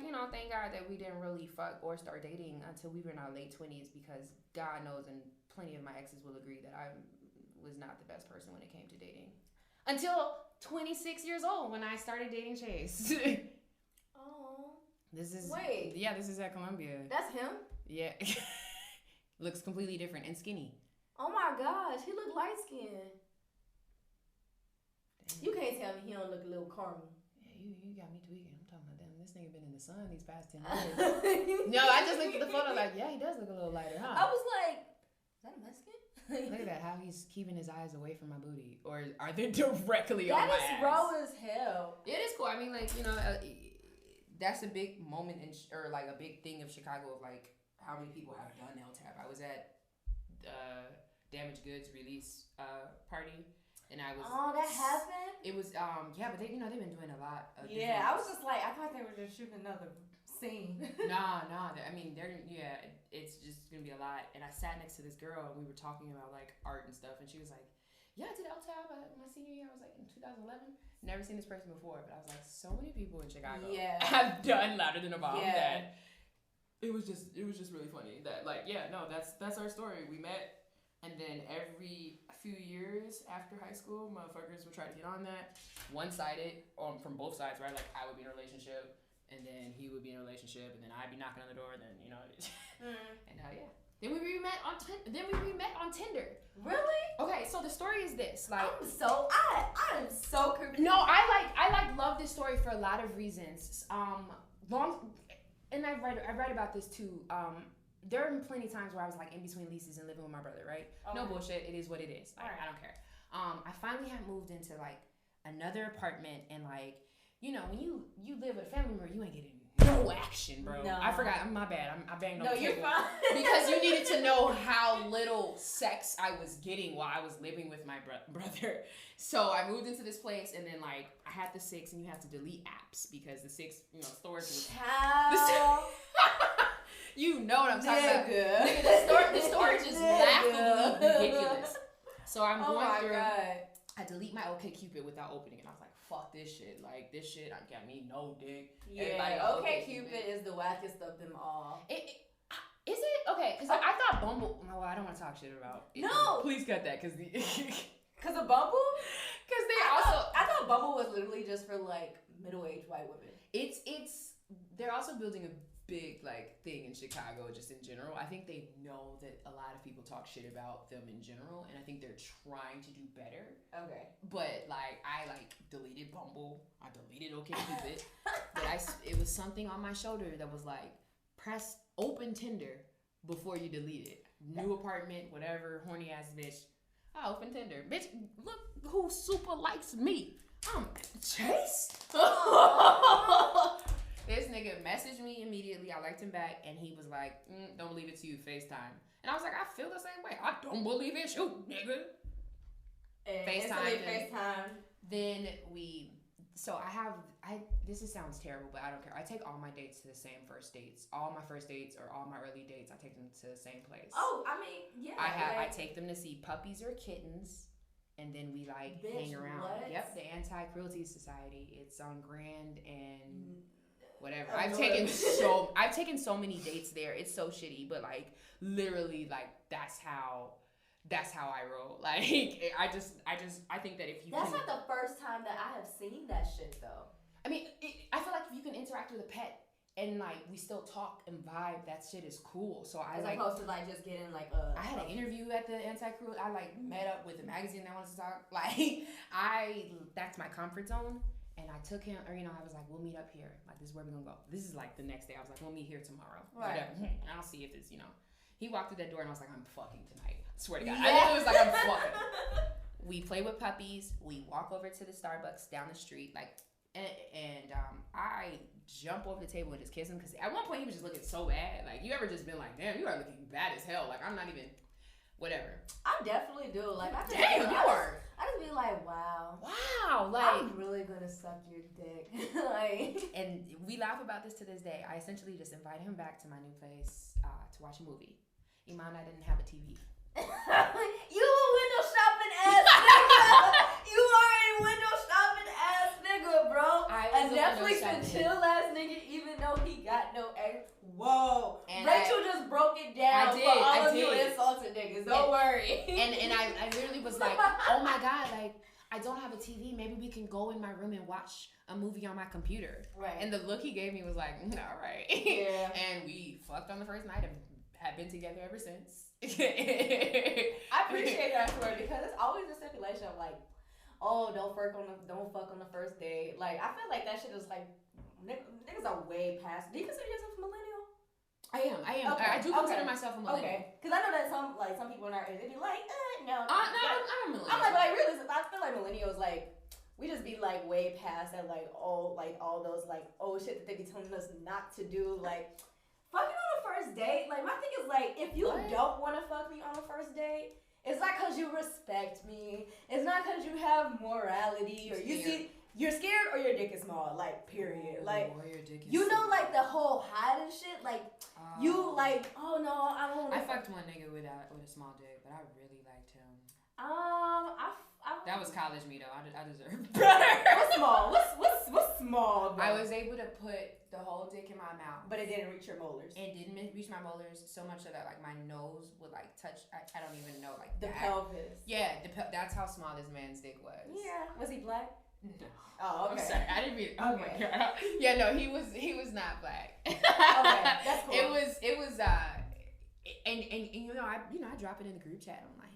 you know, thank God that we didn't really fuck or start dating until we were in our late 20s, because God knows, and plenty of my exes will agree, that I was not the best person when it came to dating. Until 26 years old when I started dating Chase. Oh. This is at Columbia. That's him? Yeah. Looks completely different and skinny. Oh my gosh, he look light skinned. You can't tell me he don't look a little caramel. Yeah, you got me tweaking. I'm talking about damn, this nigga been in the sun these past 10 years. No, I just looked at the photo like, yeah, he does look a little lighter, huh? I was like, is that a Mexican? Look at that, how he's keeping his eyes away from my booty. Or are they directly on my ass? That is raw as hell. It is cool. I mean, like, you know, that's a big moment or like a big thing of Chicago of like how many people have done LTAB. I was at Damaged Goods release party, and I was. Oh, that happened? It was yeah, but they've been doing a lot of I was just like, I thought they were just shooting another scene. Nah. I mean, it's just gonna be a lot. And I sat next to this girl, and we were talking about like art and stuff, and she was like, "Yeah, I did LTAB my senior year. I was like in 2011. Never seen this person before, but I was like, so many people in Chicago have done Louder Than a Bomb that it was just really funny that like that's our story. We met, and then every few years after high school, motherfuckers would try to get on that one-sided from both sides, right? Like I would be in a relationship. And then he would be in a relationship, and then I'd be knocking on the door, and then, you know, and yeah. Then we met on Tinder. Really? Okay, so the story is this. Like, I'm so confused. No, I love this story for a lot of reasons. And I write about this too. There have been plenty of times where I was like in between leases and living with my brother, right? Okay. No bullshit. It is what it is. Like, I don't care. I finally had moved into like another apartment, and like, you know, when you live with a family member, you ain't getting no action, bro. No. I forgot. My bad. I banged on the table. No, you're fine. Because you needed to know how little sex I was getting while I was living with my brother. So I moved into this place, and then like I had the 6, and you have to delete apps because the 6, you know, storage was. You know what I'm talking about. Nigga, the storage is laughably ridiculous. So I'm going through. God. I delete my OkCupid without opening it. I was like, fuck this shit. Like, this shit got me no dick. Yeah, OkCupid is the wackest of them all. Is it? Okay, because I thought Bumble... No, I don't want to talk shit about it. No! Please cut that, because... Because of Bumble? Because I thought Bumble was literally just for, like, middle-aged white women. They're also building a big like thing in Chicago just in general. I think they know that a lot of people talk shit about them in general, and I think they're trying to do better. Okay. But like I like deleted Bumble, I deleted OkCupid, but it was something on my shoulder that was like, press open Tinder before you delete it. New apartment, whatever, horny ass bitch. I open Tinder. Bitch, look who super likes me. Chase? This nigga messaged me immediately. I liked him back, and he was like, don't believe it to you, FaceTime. And I was like, I feel the same way. I don't believe it, shoot, nigga. And FaceTime. Then this sounds terrible, but I don't care. I take all my dates to the same first dates. All my first dates or all my early dates, I take them to the same place. Oh, I mean, yeah. I take them to see puppies or kittens, and then we hang around. What? Yep, the Anti-Cruelty Society. It's on Grand and whatever. I I've taken so many dates there. It's so shitty, but literally that's how I roll. I think that if you That's not the first time that I have seen that shit though. I mean, I feel like if you can interact with a pet and we still talk and vibe, that shit is cool. So as opposed to just getting I had an interview at the Anti-Cruelty. I met up with a magazine that wants to talk. That's my comfort zone. And I took him, I was like, we'll meet up here. This is where we're gonna go. This is the next day. I was like, we'll meet here tomorrow. Right. Whatever. I'll see if it's, He walked through that door and I was like, I'm fucking tonight. I swear to God. Yeah. I was like, I'm fucking. We play with puppies. We walk over to the Starbucks down the street. And I jump over the table and just kiss him. Because at one point he was just looking so bad. You ever just been like, damn, you are looking bad as hell. I'm not even, whatever. I definitely do. Damn, you are. I just be like, wow. I'm really gonna suck your dick. And we laugh about this to this day. I essentially just invited him back to my new place to watch a movie. Iman, I didn't have a TV. You a window shopping ass nigga. You are a window shopping ass nigga, bro. A Netflix and chill ass nigga, even though he got no ex. Whoa. And Rachel just broke it down for all of you insulted niggas. Don't worry. And I literally was like, oh my God, I don't have a TV. Maybe we can go in my room and watch a movie on my computer. Right. And the look he gave me was like, all right. Yeah. And we fucked on the first night and have been together ever since. I appreciate that story because it's always a stipulation of don't fuck on the first date. I feel like that shit is niggas are way past. Do you consider yourself a millennial? I am. Okay. I do consider myself a millennial. Okay. Because I know that some people in our age, they be like, no. I'm a millennial. I'm really, I feel like millennials, we just be way past that, all those old shit that they be telling us not to do, fucking on the first date. My thing is if you don't want to fuck me on the first date, it's not because you respect me. It's not because you have morality or you're scared or your dick is small. Period. Or your dick is the whole hide and shit. Oh no, I don't. I fucked one nigga with a small dick, but I really liked him. That was college me though. I deserve better. What's small? What's small? Bro? I was able to put the whole dick in my mouth, but it didn't reach your molars. It didn't reach my molars so much so that my nose would touch. I don't even know the pelvis. Yeah, that's how small this man's dick was. Yeah. Was he black? No. Oh, okay. I'm sorry. I didn't mean. Oh okay. My God. Yeah, no, he was not black. Okay, that's cool. It was and I drop it in the group chat. I'm like,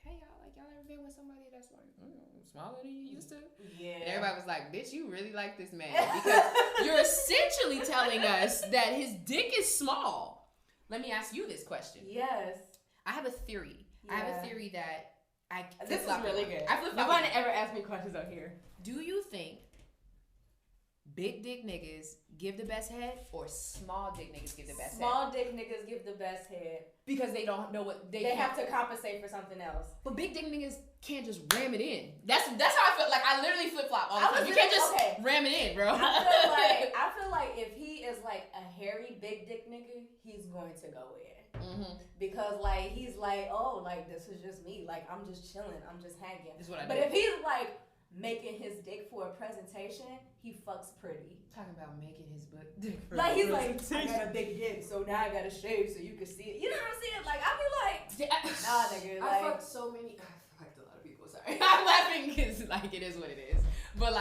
hey y'all, y'all ever been with somebody that's smaller than you used to? Yeah. And everybody was like, bitch, you really like this man because you're essentially telling us that his dick is small. Let me ask you this question. Yes. I have a theory. Yeah. I have a theory that this is really good. Nobody ever asked me questions out here. Do you think big dick niggas give the best head or small dick niggas give the best head? Small dick niggas give the best head. Because they don't know what they have to compensate for something else. But big dick niggas can't just ram it in. That's how I feel. I literally flip flop all the time. You can't just ram it in, bro. I feel like if he is a hairy big dick nigga, he's going to go in. Mm-hmm. Because he's this is just me. I'm just chilling. I'm just hanging. This is what I do. But if he's making his dick for a presentation, he fucks pretty. Talking about making his dick for he's I got a big dick, so now I gotta shave so you can see it. You know what I'm saying? I be nah, nigga. I fucked so many. I fucked a lot of people. Sorry, I'm laughing because it is what it is. But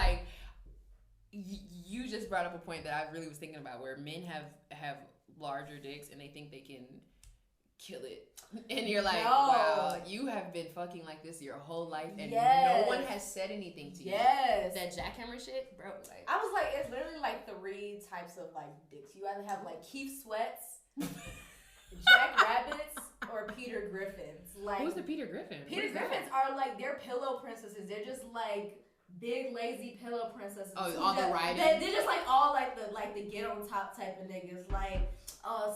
you just brought up a point that I really was thinking about, where men have larger dicks and they think they can kill it. And you're like, No. wow, you have been fucking like this your whole life, and Yes. no one has said anything to you. Yes. That jackhammer shit, bro. Like, I was like, it's literally like 3 types of like dicks. You either have like Keith Sweats, Jack Rabbits, or Peter Griffins. Like, who's the Peter Griffin? Peter Griffins are like, they're pillow princesses. They're just like big lazy pillow princesses. Oh, who all the just- writing? They're just like all like the get on top type of niggas. Like,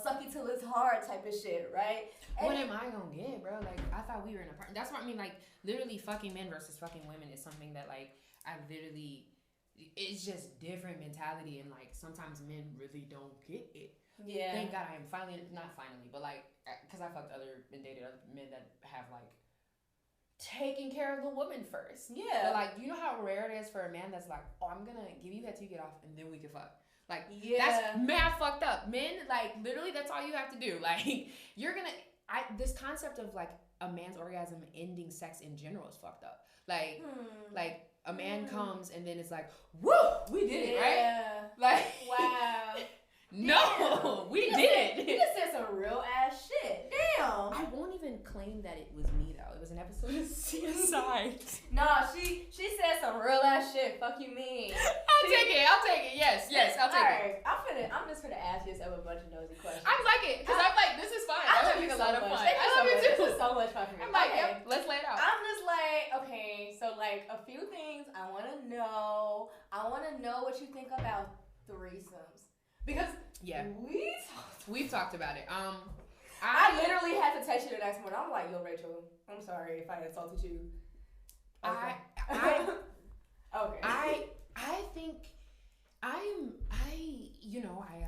suck you till it's hard type of shit, right? And What am I gonna get, bro? Like, I thought we were in a part. That's what I mean. Like, literally, fucking men versus fucking women is something that, like, I literally, it's just different mentality, and like sometimes men really don't get it. yeah. Thank God I am not finally, but like, because I fucked other and dated other men that have like taken care of the woman first. Yeah. But like, do you know how rare it is for a man that's like, oh, I'm gonna give you that till you get off, and then we can fuck. Like, Yeah. that's mad fucked up. Men, like, literally, that's all you have to do. Like, you're gonna. This concept of like a man's orgasm ending sex in general is fucked up. Like, like a man comes and then it's like, woo, we did it, right? Yeah. Like, Wow. no, we did You it. just said some real ass shit. Damn. I won't even claim that it was me though. It was an episode of CSI. Nah, she said some real ass shit. Fuck you mean. I'll take it. Yes, I'll take it. Alright, I'm just gonna ask yourself a bunch of nosy questions. I like it because I'm like, this is fun. I'm having a lot of fun. Thank I you love so it much. too. This is so much fun for me. I'm like, Okay. yep, let's lay it out. I'm just like, okay, so like a few things I wanna know. I wanna know what you think about threesomes. Because Yeah, we've talked about it. I literally had to text you the next morning. I'm like, yo, Rachel, I'm sorry if I insulted you. Okay. Okay. I think I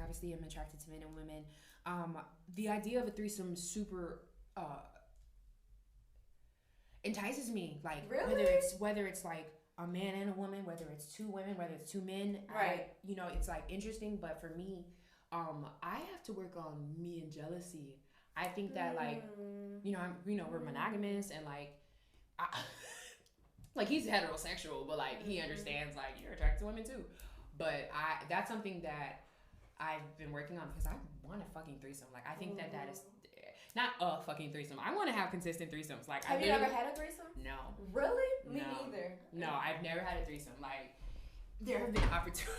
obviously am attracted to men and women. The idea of a threesome super entices me. Like, Really? whether it's like a man and a woman, whether it's 2 women, whether it's 2 men, Right. It's like interesting. But for me, I have to work on me and jealousy. I think that like, we're monogamous and like, like he's heterosexual, but like he understands like you're attracted to women too. But that's something that I've been working on because I want a fucking threesome. Like, I think that is not a fucking threesome. I want to have consistent threesomes. Like, Have you ever had a threesome? No. Really? Me No. neither. No, I've never had a threesome. Like, there have been opportunities.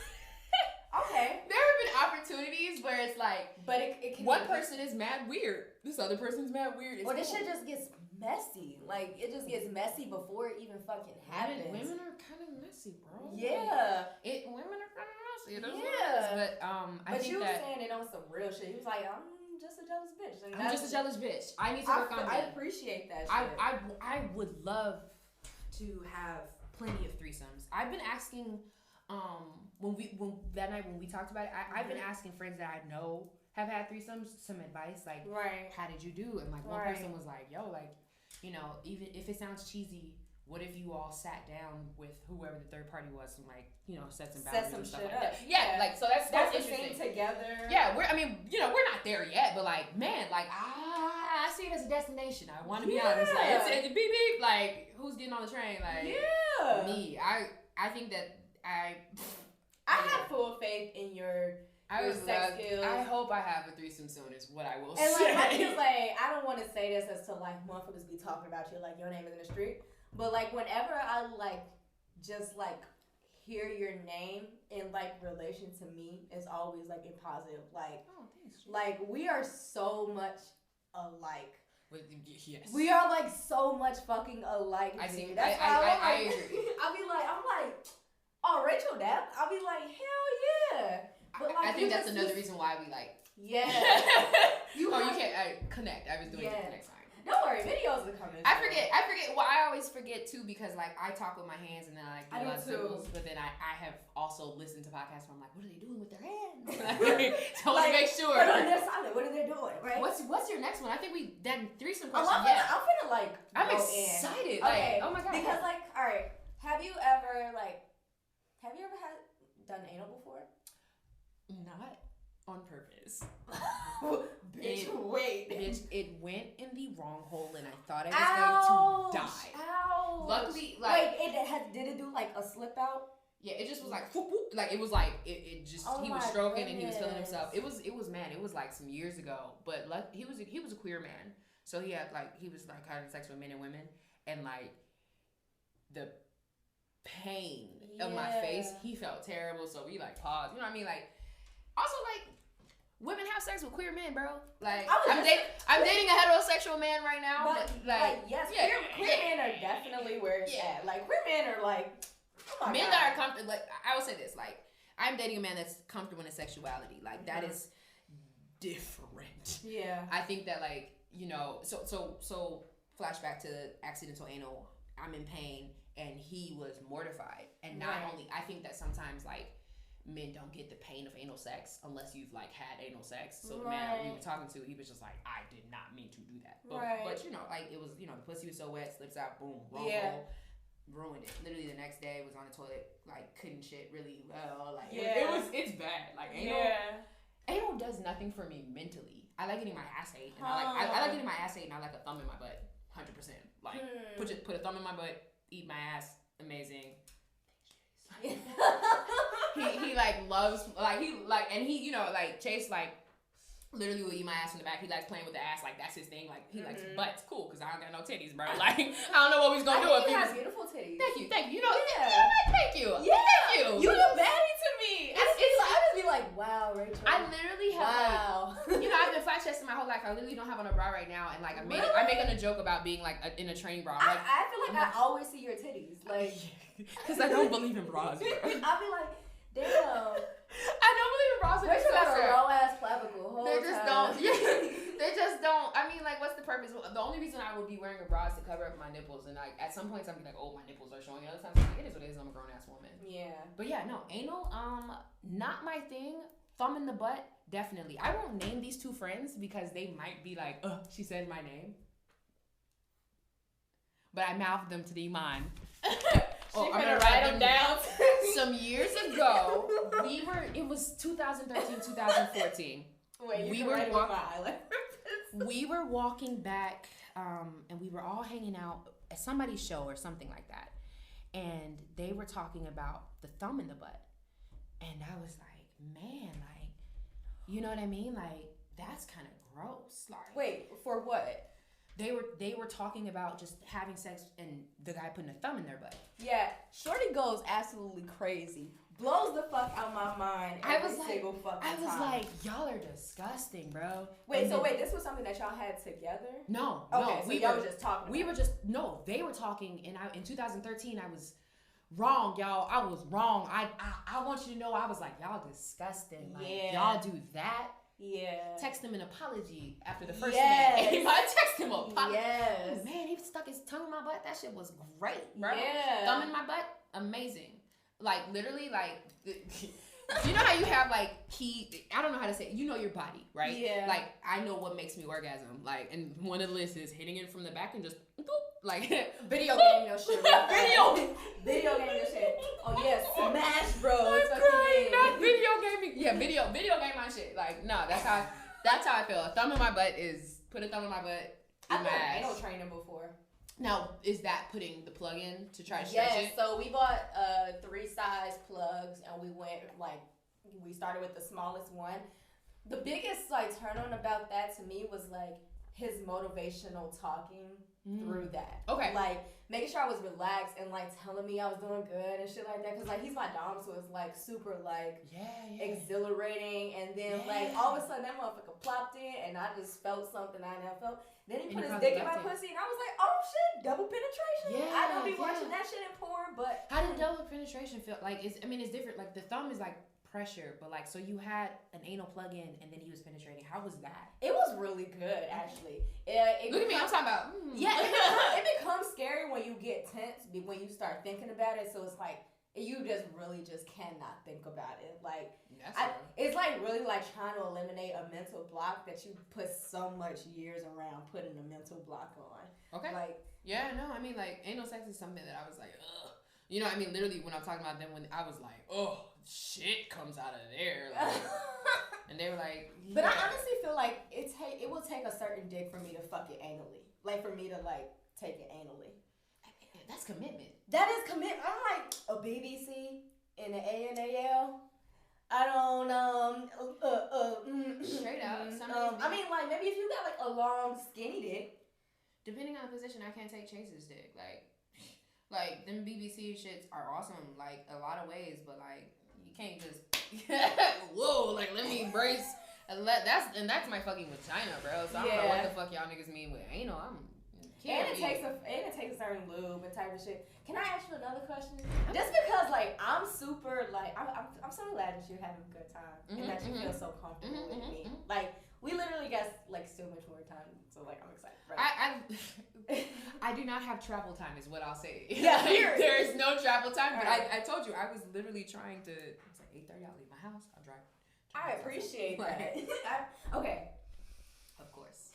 Okay. There have been opportunities where it's like, But it can one be- person is mad weird. This other person's mad weird. It's Or this cool. shit just gets messy. Like, it just gets messy before it even fucking happens. Women are kind of messy, bro. Yeah. Women are kind of messy. That's what it Yeah. is. But I But think you were that saying it on some real shit. He was like, I'm just a jealous bitch. And I'm just a jealous bitch. I need to work on I that. appreciate that shit. I would love to have plenty of threesomes. I've been asking, when that night when we talked about it, I've been asking friends that I know have had threesomes some advice, like, Right. how did you do? And like one Right. person was like, yo, like, even if it sounds cheesy, what if you all sat down with whoever the third party was and like, set some boundaries Set some and stuff shit like up. that. Yeah, like, so that's That's the interesting. thing together. Yeah, we're not there yet, but like, man, like, I see it as a destination. I want to be honest. Like, it's beep beep. Like, who's getting on the train? Like, Yeah. me. I think that I have full faith in your sex skills. I hope I have a threesome soon. Is what I will And say. like, I feel like I don't want to say this as to like motherfuckers be talking about you like your name is in the street, but like whenever I like just like hear your name in like relation to me, it's always like in positive. Like, Oh, thanks. like we are so much alike. Yes. We are like so much fucking alike. I dude. see. That's I why I'm like, agree. I'm like, oh, Rachel, that. I'll be like, hell yeah. But like, I think that's just- another reason why we like. Yeah. you can't connect. I was doing it the next time. Don't worry, videos are coming. I forget. Well, I always forget too because like I talk with my hands and then I like do I a do lot of too. symbols. But then I have also listened to podcasts where I'm like, what are they doing with their hands? So I want to make sure. But on their side, what are they doing? Right. What's your next one? I think that threesome Oh, question. I'm finna like. I'm go excited. In. Like, Okay. oh my god. Because like, all right, have you ever done anal before? Not on purpose. Bitch, wait. Bitch, it went in the wrong hole and I thought I was Ouch, going to die. Ouch. Luckily, like, wait, did it do like a slip out? Yeah, it just was like, whoop, whoop. Like it was like it just he was stroking and he was feeling himself. It was man. It was like some years ago, but like he was a queer man, so he was like having sex with men and women, and like the pain of my face, he felt terrible. So we like paused. You know what I mean? Like also like. Women have sex with queer men, bro. Like I'm dating a heterosexual man right now, but like yes, queer men are definitely where it's at. Like queer men are like, oh my men God. that are comfortable. Like I will say this, like I'm dating a man that's comfortable in his sexuality. Like that is different. Yeah. I think that like so flashback to accidental anal. I'm in pain, and he was mortified, and not only I think that sometimes like. Men don't get the pain of anal sex unless you've like had anal sex. So the man that we were talking to, he was just like, I did not mean to do that. But you know, like it was, you know, the pussy was so wet, slips out, boom, wrong hole, ruined it. Literally the next day was on the toilet, like couldn't shit really well. Like it's bad. Like anal does nothing for me mentally. I like getting my ass ate, and I like getting my ass ate, and I like a thumb in my butt, 100%. Like put a thumb in my butt, eat my ass, amazing. he like loves like he like and he you know like Chase like literally will eat my ass in the back. He likes playing with the ass, like that's his thing. Like he likes butts, cool, because I don't got no titties, bro. Like I don't know what we was gonna do if he has was beautiful titties. Thank you. You know, thank you. Yeah. Thank you. You look baddie to me. I just be like, wow, Rachel. I literally have like, you know, I've been flat chested my whole life. I literally don't have on a bra right now, and like I'm making a joke about being like in a training bra. Like, I feel like I always see your titties, like because I don't believe in bras. Bro. I'll be like, damn. I don't believe in bras. Rachel got a raw ass clavicle. They just don't. They just don't. I mean, like, what's the purpose? The only reason I would be wearing a bra is to cover up my nipples, and like at some points I'm like, oh, my nipples are showing. Other times I'm like, it is what it is. I'm a grown ass woman. Yeah. But yeah, no, anal, not my thing. Thumb in the butt, definitely. I won't name these two friends because they might be like, she said my name. But I mouthed them to the iman. I'm gonna write them down. Some years ago, it was 2013, 2014. Wait, we were walking back, and we were all hanging out at somebody's show or something like that. And they were talking about the thumb in the butt. And I was like, man, like, you know what I mean? Like, that's kind of gross. Like, wait, for what? They were talking about just having sex and the guy putting a thumb in their butt. Yeah, Shorty goes absolutely crazy. Blows the fuck out my mind every single fucking time. I was like, y'all are disgusting, bro. Wait, this was something that y'all had together? No. Okay, so y'all were just talking. They were talking, and in 2013 I was wrong, y'all. I was wrong. I want you to know I was like, y'all disgusting. Like, y'all do that. Yeah. Text him an apology after the first minute. I text him an apology. Yes. Oh, man, he stuck his tongue in my butt. That shit was great, bro. Yeah. Thumb in my butt, amazing. Like, literally, like, you know how you have, like, I don't know how to say it. You know your body, right? Yeah. Like, I know what makes me orgasm. Like, and one of the lists is hitting it from the back and just, boop, like. Video game your shit. Video game your shit. Oh, yeah, Smash Bros. I'm crying, not video gaming. Yeah, video game my shit. Like, no, that's how I feel. A thumb in my butt is, put a thumb in my butt, I've done anal training before. Now, is that putting the plug in to try to stretch it? Yes, so we bought 3 size plugs, and we started with the smallest one. The biggest, like, turn on about that to me was, like, his motivational talking through that. Okay. Like, making sure I was relaxed and, like, telling me I was doing good and shit like that. Because, like, he's my dom, so it's, like, super, like, exhilarating. And then, like, all of a sudden, that motherfucker plopped in, and I just felt something I never felt. Then he put his dick in my pussy, and I was like, oh, shit, double penetration. Yeah, I don't be watching that shit in porn, but... How did double penetration feel? Like, it's different. Like, the thumb is, like, pressure, but, like, so you had an anal plug-in, and then he was penetrating. How was that? It was really good, actually. Look at me, I'm talking about... Yeah, it becomes scary when you get tense, when you start thinking about it, so it's like, you just really just cannot think about it. Like, it's like really like trying to eliminate a mental block that you put so much years around putting a mental block on. Okay. Like, yeah, no, I mean, like, anal sex is something that I was like, ugh. You know, I mean, literally when I'm talking about them, when I was like, oh, shit comes out of there. Like, and they were like, yeah. But I honestly feel like it will take a certain dick for me to fuck it anally. Like, for me to, like, take it anally. That's commitment. That is commitment. I'm like, a BBC, in the A and AL. I don't Straight up. I mean, like maybe if you got like a long skinny dick. Depending on the position, I can't take Chase's dick. Like them BBC shits are awesome, like a lot of ways, but like you can't just whoa, like let me embrace. That's my fucking vagina, bro. So I don't know what the fuck y'all niggas mean with anal. And it takes a certain lube and type of shit. Can I ask you another question? Just because like I'm super like I'm so glad that you're having a good time and that you feel so comfortable with me. Like we literally got like so much more time, so like I'm excited. Right? I do not have travel time, is what I'll say. Yeah, like, there is no travel time. But I told you I was literally trying to. It's like 8:30. I'll leave my house. I'll drive. I appreciate that. Okay. Of course.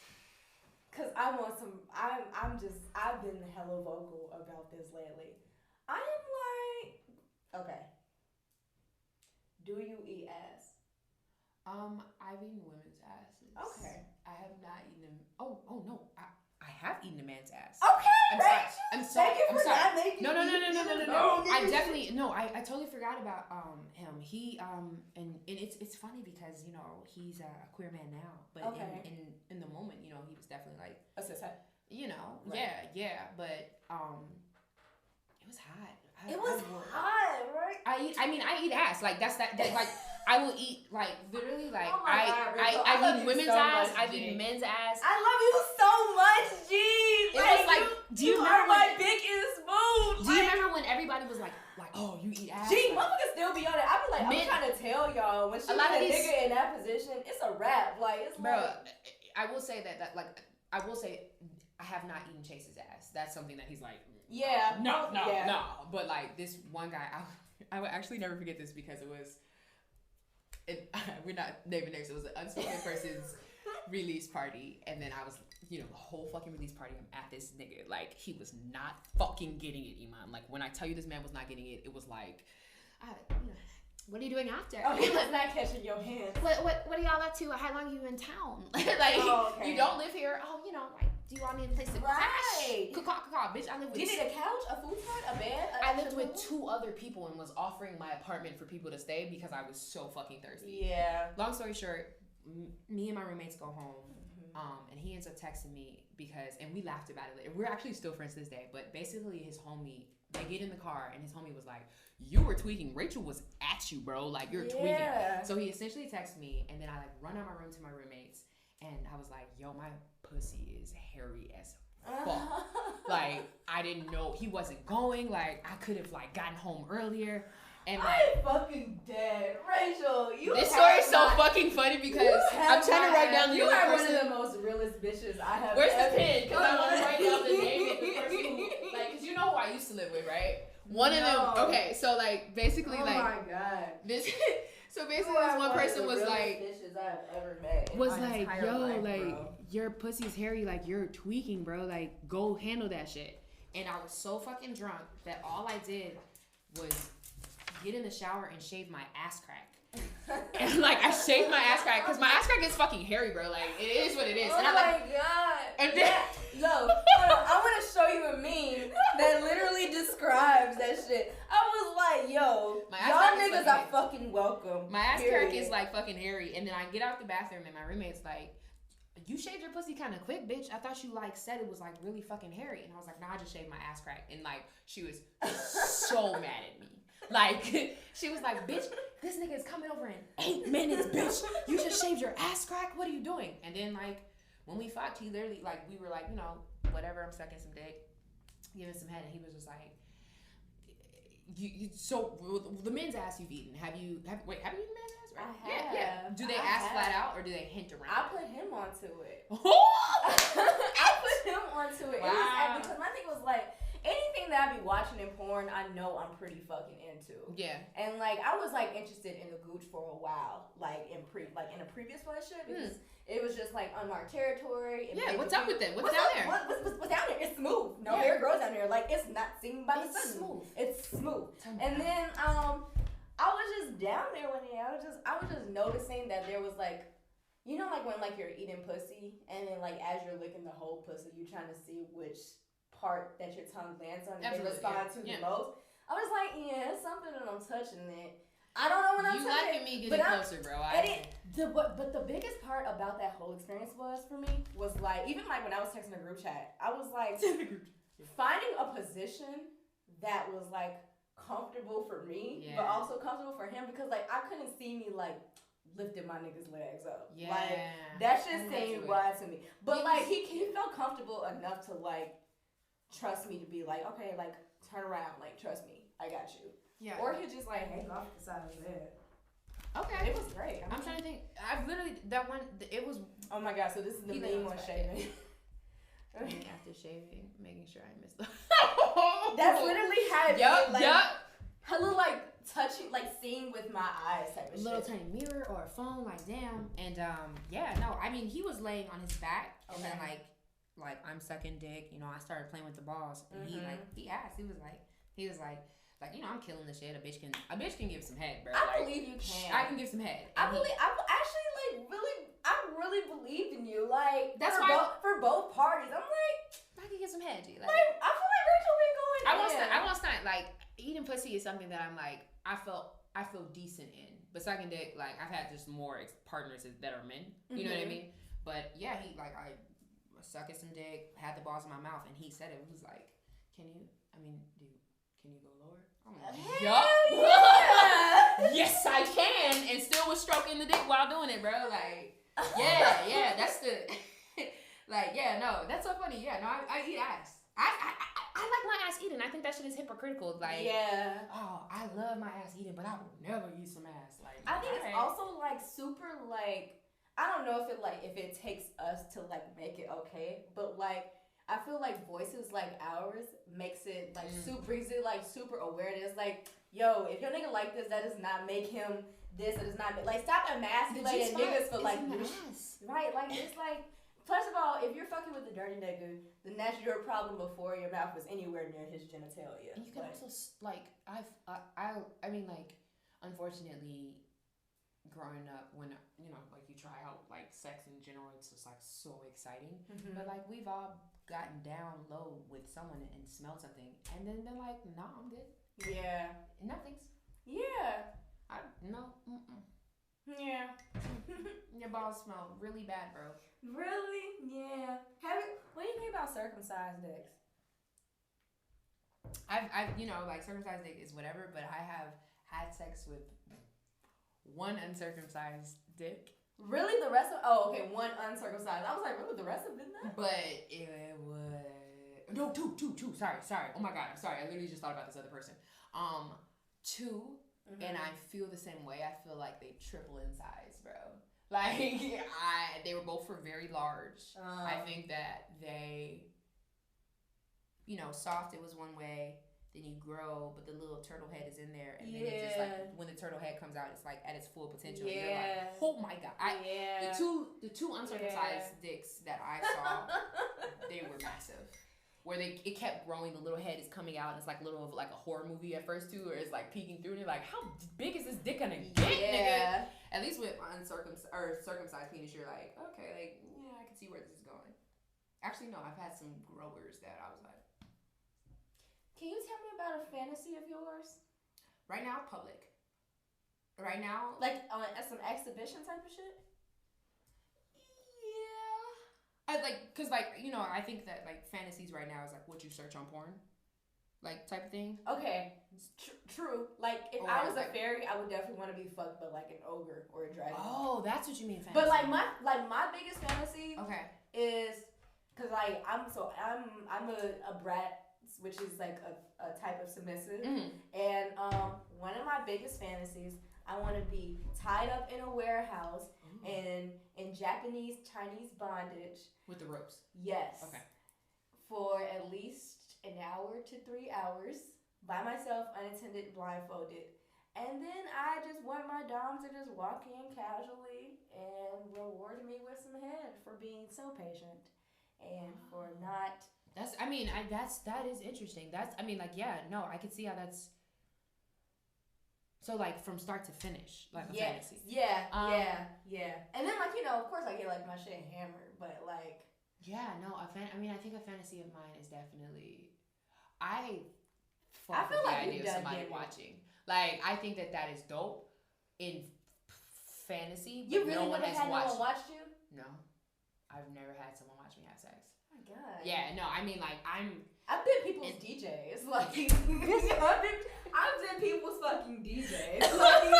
Cause I want some. I've been hella vocal about this lately. I am like, okay. Do you eat ass? I've eaten women's asses. Okay. I have not eaten them. Oh no. I have eaten a man's ass. Okay. I'm sorry. Thank you for not making No. No. I definitely I totally forgot about him. He and it's funny because you know he's a queer man now, but in the moment you know he was definitely like a cishet. You know, right. yeah, but it was hot. It was hot, right? I eat ass. Like that's like I will eat like literally like oh my God, I've eaten women's so ass. much, I've eaten men's ass. I love you so much, G. It was like, do you remember my biggest mood? Do you remember when everybody was like, oh, you eat ass? G, motherfuckers still be on it. I be like, I'm trying to tell y'all when she get a nigga in that position, it's a wrap. Like it's bro. Like, I will say that like I will say I have not eaten Chase's ass. That's something that he's like. Yeah. No. But like this one guy, I would actually never forget this because it was. We're not naming names. It was an unspoken person's release party, and then I was, you know, the whole fucking release party. I'm at this nigga, like he was not fucking getting it, Iman. Like when I tell you this man was not getting it, it was like, what are you doing after? Oh, he was not catching your hands. What are y'all up to? How long are you in town? Like you don't live here. Oh, you know, like do you all need a place to crash? Caw, bitch. I live with. Do you need a couch, a futon, a bed? I lived with 2 other people and was offering my apartment for people to stay because I was so fucking thirsty. Yeah. Long story short, me and my roommates go home, and he ends up texting me and we laughed about it later. We're actually still friends to this day, but basically his homie, they get in the car and his homie was like, you were tweaking. Rachel was at you, bro. Like you're tweaking. So he essentially texted me, and then I like run out my room to my roommates, and I was like, yo, my pussy is hairy as fuck. Like I didn't know he wasn't going. Like I could have like gotten home earlier. And like, I'm fucking dead, Rachel. This story is so fucking funny because I'm trying to write down the other person. You are one of the most realest bitches I have. Where's the pen? Because I want to write down the name of the person who, like, because you know who I used to live with, right? One of them. Okay, so like basically oh like. Oh my god. This. So basically, this one person was like, bitches I've ever met was like, yo, life, like bro. Your pussy's hairy, like you're tweaking, bro. Like go handle that shit. And I was so fucking drunk that all I did was get in the shower and shave my ass crack. And like I shaved my ass crack because my ass crack is fucking hairy, bro. Like it is what it is. Oh and I'm my like, god. And then, yo, hold on, I want to show you a meme that literally describes that shit. I was like, yo, y'all niggas are fucking welcome. My ass crack is like fucking hairy, and then I get out the bathroom and my roommate's like, you shaved your pussy kind of quick, bitch. I thought you like said it was like really fucking hairy, and I was like, nah, I just shaved my ass crack, and like she was so mad at me. Like, she was like, bitch, this nigga is coming over in 8 minutes, bitch. You just shaved your ass crack? What are you doing? And then, like, when we fought, he literally, like, we were like, you know, whatever, I'm sucking some dick, giving some head, and he was just like, so, the men's ass you've eaten, have you eaten men's ass, right? I have. Yeah. Do they ask flat out, or do they hint around? I put him onto it. I put him onto it. Wow. Because my thing was like, anything that I be watching in porn, I know I'm pretty fucking into. Yeah. And like I was like interested in the gooch for a while, like in a previous relationship because it was just like unmarked territory. Yeah. What's up with it? What's down there? What's down there? It's smooth. No hair grows down there. Like it's not seen by the sun. Smooth. It's smooth. And then I was just down there one day. I was just noticing that there was like. You know, like when like you're eating pussy, and then like as you're licking the whole pussy, you're trying to see which part that your tongue lands on and they respond to the most. I was like, yeah, it's something that I'm touching it. I don't know when I'm touching liking me getting closer, bro. But the biggest part about that whole experience was for me was like, even like when I was texting the group chat, I was like, finding a position that was like comfortable for me, but also comfortable for him, because like I couldn't see me like lifting my nigga's legs up. Yeah. Like that shit seemed wild to me. But like he felt comfortable enough to like trust me to be like, okay, like turn around, like trust me, I got you. Yeah. Or he just like hang off the side of his head. Okay. It was great. I'm trying to think. I've literally that one. It was. Oh my god! So this is the main one shaving. After shaving, making sure I missed the. That's literally how it Yup. like, Yup. Hella like touching, like seeing with my eyes type of little shit. tiny mirror or a phone, like damn. And yeah, no, I mean he was laying on his back, and then like I'm sucking dick. You know, I started playing with the balls, and he asked. He was like, you know, I'm killing the shit. A bitch can give some head, bro. I believe you can. I can give some head. I really believed in you. Like that's for both parties. I'm like, I can get some head, G. Like I feel like Rachel been going. I won't stunt. Like eating pussy is something that I'm like I feel decent in. But sucking dick, like I've had just more partners that are men. You know what I mean? But yeah, he like I sucking some dick, had the balls in my mouth, and he said it was like, can you go lower? I'm like, yup. Yeah. Yes, I can, and still was stroking the dick while doing it, bro. Like, yeah, that's the, like, yeah, no, that's so funny. Yeah, no, I eat ass. I like my ass eating. I think that shit is hypocritical. Like, oh, I love my ass eating, but I would never eat some ass. Like, I think it's also like super like, I don't know if it takes us to like make it okay, but like I feel like voices like ours makes it like brings it like super awareness. Like, yo, if your nigga like this, that does not make him this. It does not make, like, stop emasculating niggas for like right. Like it's like, first of all, if you're fucking with a dirty nigga, then that's your problem before your mouth was anywhere near his genitalia. And you can also like I mean like, unfortunately, growing up, when you know, like you try out like sex in general, it's just like so exciting. But like we've all gotten down low with someone and smelled something, and then been like, nah, I'm good. Yeah. Nothing's. Yeah. No. Yeah. Your balls smell really bad, bro. Really? Yeah. What do you think about circumcised dicks? I've you know, like circumcised dick is whatever, but I have had sex with one uncircumcised dick. Really? The rest of one uncircumcised. I was like, really? The rest of it not? But it was no two. Sorry. Oh my god, I'm sorry. I literally just thought about this other person. Two, and I feel the same way. I feel like they triple in size, bro. Like they were both very large. I think that they, you know, soft. It was one way. Then you grow, but the little turtle head is in there, and then it just like when the turtle head comes out, it's like at its full potential. And you're like, oh my god! The two uncircumcised dicks that I saw, they were massive. Where it kept growing, the little head is coming out, and it's like little of like a horror movie at first too, or it's like peeking through, and you're like, how big is this dick gonna get, nigga? At least with circumcised penis, you're like, okay, like yeah, I can see where this is going. Actually, no, I've had some growers that I was like. Can you tell me about a fantasy of yours? Right now, public. Right now, like some exhibition type of shit. Yeah, I like, cause like, you know, I think that like fantasies right now is like what you search on porn, like type of thing. Okay, true. Like if I was a fairy, I would definitely want to be fucked, but like an ogre or a dragon. Oh, that's what you mean, fantasy. But like my biggest fantasy, is because like I'm a brat, which is like a type of submissive. And one of my biggest fantasies, I want to be tied up in a warehouse and in Japanese Chinese bondage with the ropes. Yes. Okay. For at least an hour to 3 hours by myself, unattended, blindfolded. And then I just want my dom to just walk in casually and reward me with some head for being so patient and for not. That is interesting. I could see how that's so like from start to finish, like a fantasy. Yeah. And then like, you know, of course I get like my shit hammered, but like I think a fantasy of mine is definitely, I fuck feel with the like idea you've of done somebody damage. watching. Like, I think that is dope in fantasy, but You really no one never has had watched. no one watched you? No, I've never had someone watch me have sex. Oh my god. Yeah, no, I mean, like, I've been people's DJs. Like, I've been people's fucking DJs. Like,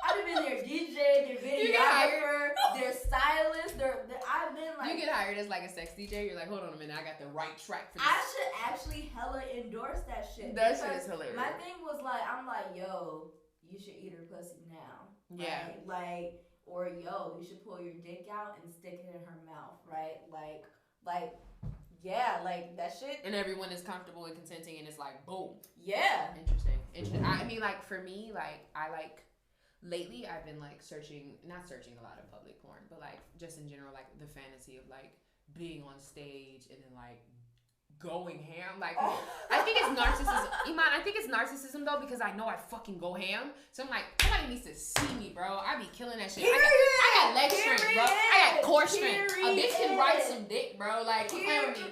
I've been their DJ, their videographer, their stylist. I've been like. You get hired as like a sex DJ. You're like, hold on a minute, I got the right track for this. I should actually hella endorse that shit. That shit is hilarious. My thing was like, I'm like, yo, you should eat her pussy now. Yeah. Right? Like, or yo, you should pull your dick out and stick it in her mouth, right? Like, yeah, like that shit. And everyone is comfortable and consenting, and it's like, boom. Yeah. Interesting. I mean, like, for me, like, lately I've been like not searching a lot of public porn, but like just in general, like the fantasy of like being on stage and then like going ham. Like, I think it's narcissism. Iman, I think it's narcissism though, because I know I fucking go ham. So I'm like, somebody needs to see me, bro. I be killing that shit. I got leg strength, bro. I got core strength. A bitch can ride some dick, bro. Like, you playing with me.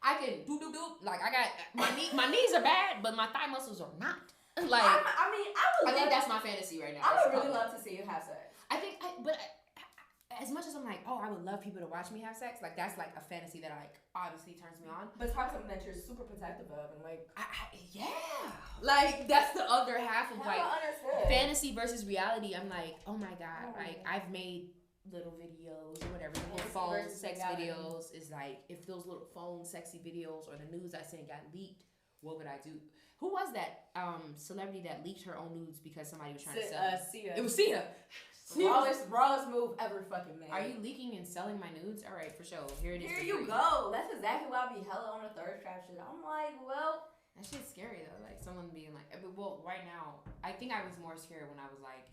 I can do. Like, I got my knees are bad, but my thigh muscles are not. Like, I think that's my fantasy right now. I would really love to see you have sex. But as much as I'm like, oh, I would love people to watch me have sex, like that's like a fantasy that like obviously turns me on. But it's probably something that you're super protective of, and like, yeah, like that's the other half of like understood. fantasy versus reality. I'm like, oh my god, like I've made little videos or whatever, little phone sex videos. Is like, if those little phone sexy videos or the nudes I sent got leaked, what would I do? Who was that celebrity that leaked her own nudes because somebody was trying to sell? Sia. It was Sia. Rawest move ever fucking made. Are you leaking and selling my nudes? All right, for sure. Here it is. Here you go. That's exactly why I be hella on the thirst trap shit. I'm like, well, that shit's scary though. Like someone being like, well, right now, I think I was more scared when I was like,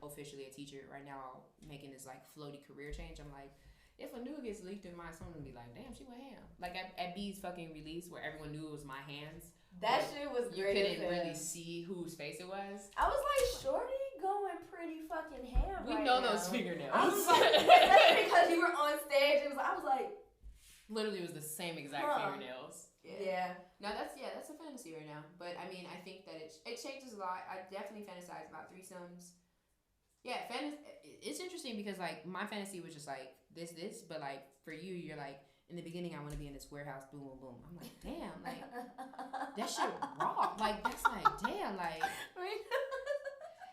officially a teacher. Right now, making this like floaty career change. I'm like, if a nude gets leaked in my, someone would be like, damn, she went ham. Like at B's fucking release where everyone knew it was my hands. That shit was you great. You couldn't really see whose face it was. I was like, shorty going pretty fucking ham. We right know now. those fingernails. I was like, especially because you were on stage. I was like, literally, it was the same exact fingernails. Yeah. No, that's a fantasy right now. But I mean, I think that it changes a lot. I definitely fantasize about threesomes. Yeah, it's interesting because like my fantasy was just like this, but like for you, you're like, in the beginning, I want to be in this warehouse, boom, boom, boom. I'm like, damn, like that shit raw. Like that's like, damn, like,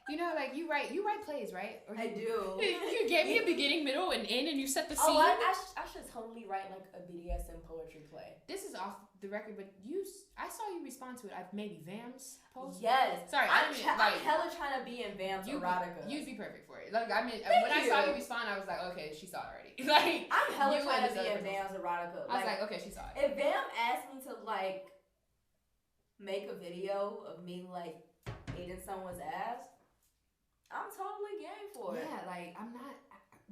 you know, like you write plays, right? Or I do. You gave me a beginning, middle, and end, and you set the scene. Oh, I should totally write like a BDSM poetry play. This is off the record, but I saw you respond to it. Maybe Vam's post. Yes. Sorry, I'm hella trying to be in Vam's erotica. You'd be perfect for it. Like I mean, when I saw you respond, I was like, okay, she saw it already. Like I'm hella trying to be in Vam's erotica. I was like, okay, she saw it. If Vam asked me to like make a video of me like eating someone's ass, I'm totally game for it. Yeah, like I'm not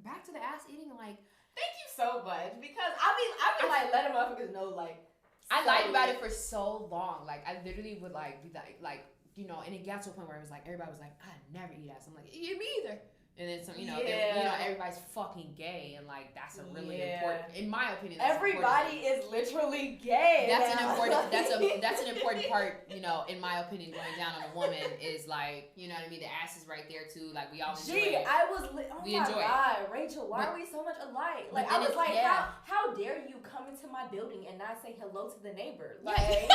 back to the ass eating. Like, thank you so much because I mean like letting motherfuckers know like I lied about it for so long. Like I literally would like be like you know, and it got to a point where it was like everybody was like, I never eat ass. I'm like, yeah, me either. And then some, you know, everybody's fucking gay, and like that's a really important, in my opinion. Everybody is literally gay. That's an important. That's an important part, you know, in my opinion. Going down on a woman is like, you know what I mean. The ass is right there too. Like we all enjoy it. Oh my god, Rachel, why are we so much alike? Like I was like, how dare you come into my building and not say hello to the neighbor? Like,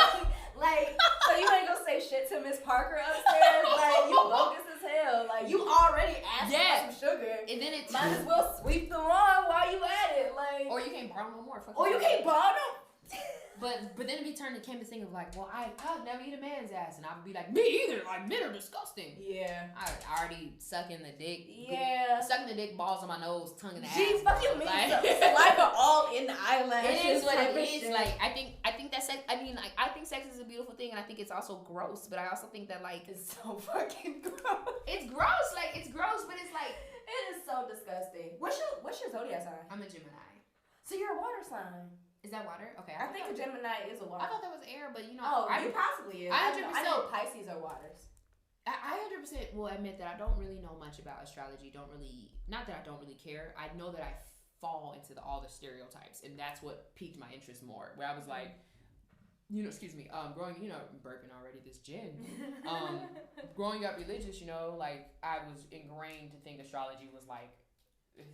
like so you ain't gonna say shit to Miss Parker upstairs? Like you bogus as hell. Like you already asked. Some sugar, and then it might as well sweep the lawn while you at it, like. Or you can't borrow no more. You can't borrow no. But then it became this thing of like, well, I'll never eat a man's ass, and I would be like, me either. Like men are disgusting. Yeah. I already sucking the dick. Yeah. Sucking the dick, balls on my nose, tongue in the ass. Jeez, fucking me. Saliva all in the eyelashes. It is what it is. Like I think that sex. I mean, like I think sex is a beautiful thing, and I think it's also gross. But I also think that like it's so fucking gross. It's gross. Like it's gross, but it's like it is so disgusting. What's your zodiac sign? I'm a Gemini. So you're a water sign. Is that water? Okay. I think a Gemini is a water. I thought that was air, but you know. You possibly is. I know Pisces are waters. I 100% will admit that I don't really know much about astrology. Not that I don't really care. I know that I fall into all the stereotypes, and that's what piqued my interest more. Where I was like, excuse me, growing, burping already, this gin. Growing up religious, like I was ingrained to think astrology was like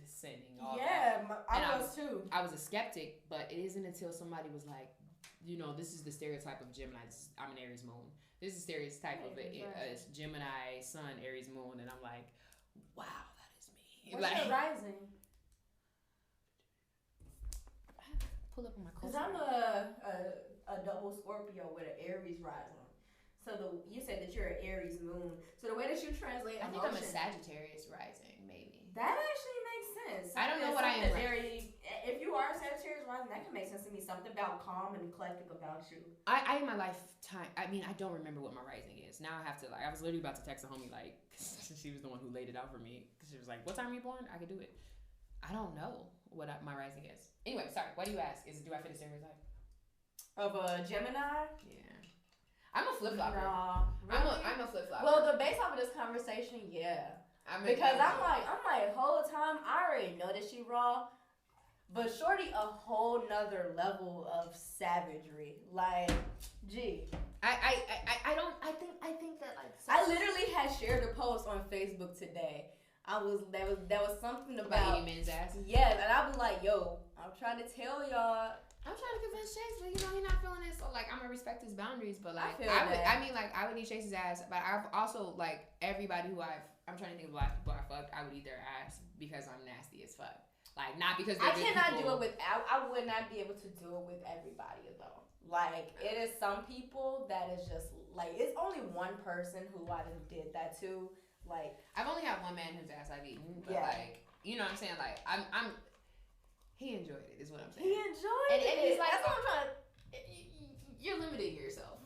sinning. All yeah, that. I was too. I was a skeptic, but it isn't until somebody was like, this is the stereotype of Gemini. I'm an Aries moon. This is the stereotype of a Gemini sun, Aries moon, and I'm like, wow, that is me. What's your rising? Pull up on my Because I'm a double Scorpio with an Aries rising. So you said that you're an Aries moon. So the way that you translate, I think I'm a Sagittarius rising, maybe. That actually makes sense. I don't know what I am. If you are a Sagittarius rising, that can make sense to me. Something about calm and eclectic about you. I in my lifetime, I don't remember what my rising is. Now I have to, I was literally about to text a homie, she was the one who laid it out for me. Because she was like, what time are you born? I could do it. I don't know what my rising is. Anyway, sorry. Why do you ask? Do I fit a stereotype? Of a Gemini? Yeah. I'm a flip-flopper. Nah, really? I'm a flip-flopper. Well, based off of this conversation, yeah. I'm like, whole time, I already know that she raw. But shorty, a whole nother level of savagery. Like, gee. I think that I literally had shared a post on Facebook today. There was something about eating men's ass. Yes, and I was like, yo, I'm trying to tell y'all. I'm trying to convince Chase, but he's not feeling it. So I'm gonna respect his boundaries. But I would eat Chase's ass. But I've also everybody who I'm trying to think of black people I fucked, I would eat their ass because I'm nasty as fuck. Not because I cannot do it with. I would not be able to do it with everybody though. It is some people that is just it's only one person who I did that to. I've only had one man whose ass I've eaten, but you know what I'm saying? He enjoyed it, is what I'm saying. He enjoyed it. And he's like, that's what I'm trying to. You're limiting yourself.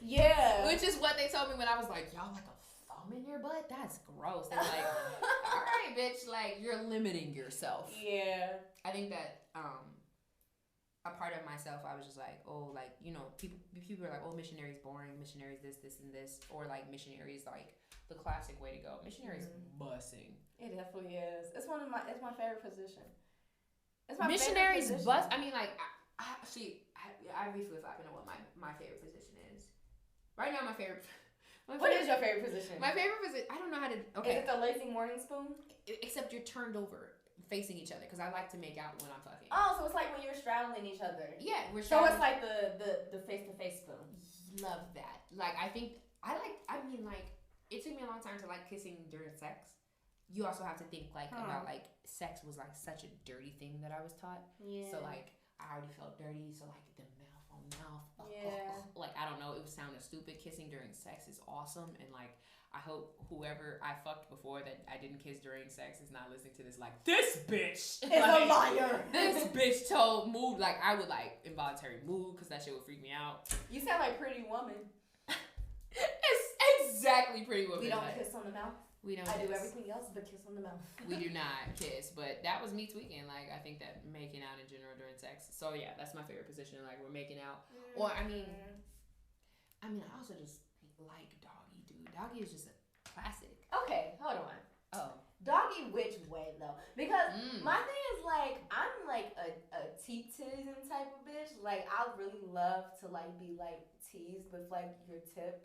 Yeah. Which is what they told me when I was like, y'all like a thumb in your butt? That's gross. They're like, all right, bitch, you're limiting yourself. Yeah. I think that a part of myself, I was just like, people are like, oh, missionaries boring, missionaries this, and this, or missionaries the classic way to go. Missionaries bussing. It definitely is. It's my favorite position. It's my missionaries bus. I mean, I be flip-flopping on what my favorite position is. Right now, my favorite. What is your favorite position? My favorite position. I don't know how to. Okay. Is it the lazy morning spoon? Except you're turned over, facing each other, because I like to make out when I'm fucking. Oh, so it's like when you're straddling each other. Yeah, we're straddling. straddling. So it's like the face-to-face spoon. Love that. It took me a long time to kissing during sex. You also have to think about sex was such a dirty thing that I was taught. Yeah. So I already felt dirty. So the mouth on mouth. Yeah. I don't know. It was sounding stupid. Kissing during sex is awesome, and I hope whoever I fucked before that I didn't kiss during sex is not listening to this. This bitch is a liar. This bitch told mood I would involuntary mood because that shit would freak me out. You sound like Pretty Woman. It's exactly Pretty Woman. We don't kiss on the mouth. We don't. I do everything else but kiss on the mouth. We do not kiss, but that was me tweaking. I think that making out in general during sex. So yeah, that's my favorite position. We're making out, or I also just like doggy, dude. Doggy is just a classic. Okay, hold on. Oh. Doggy which way though? Because my thing is I'm a teasing type of bitch. I really love to be teased with your tip.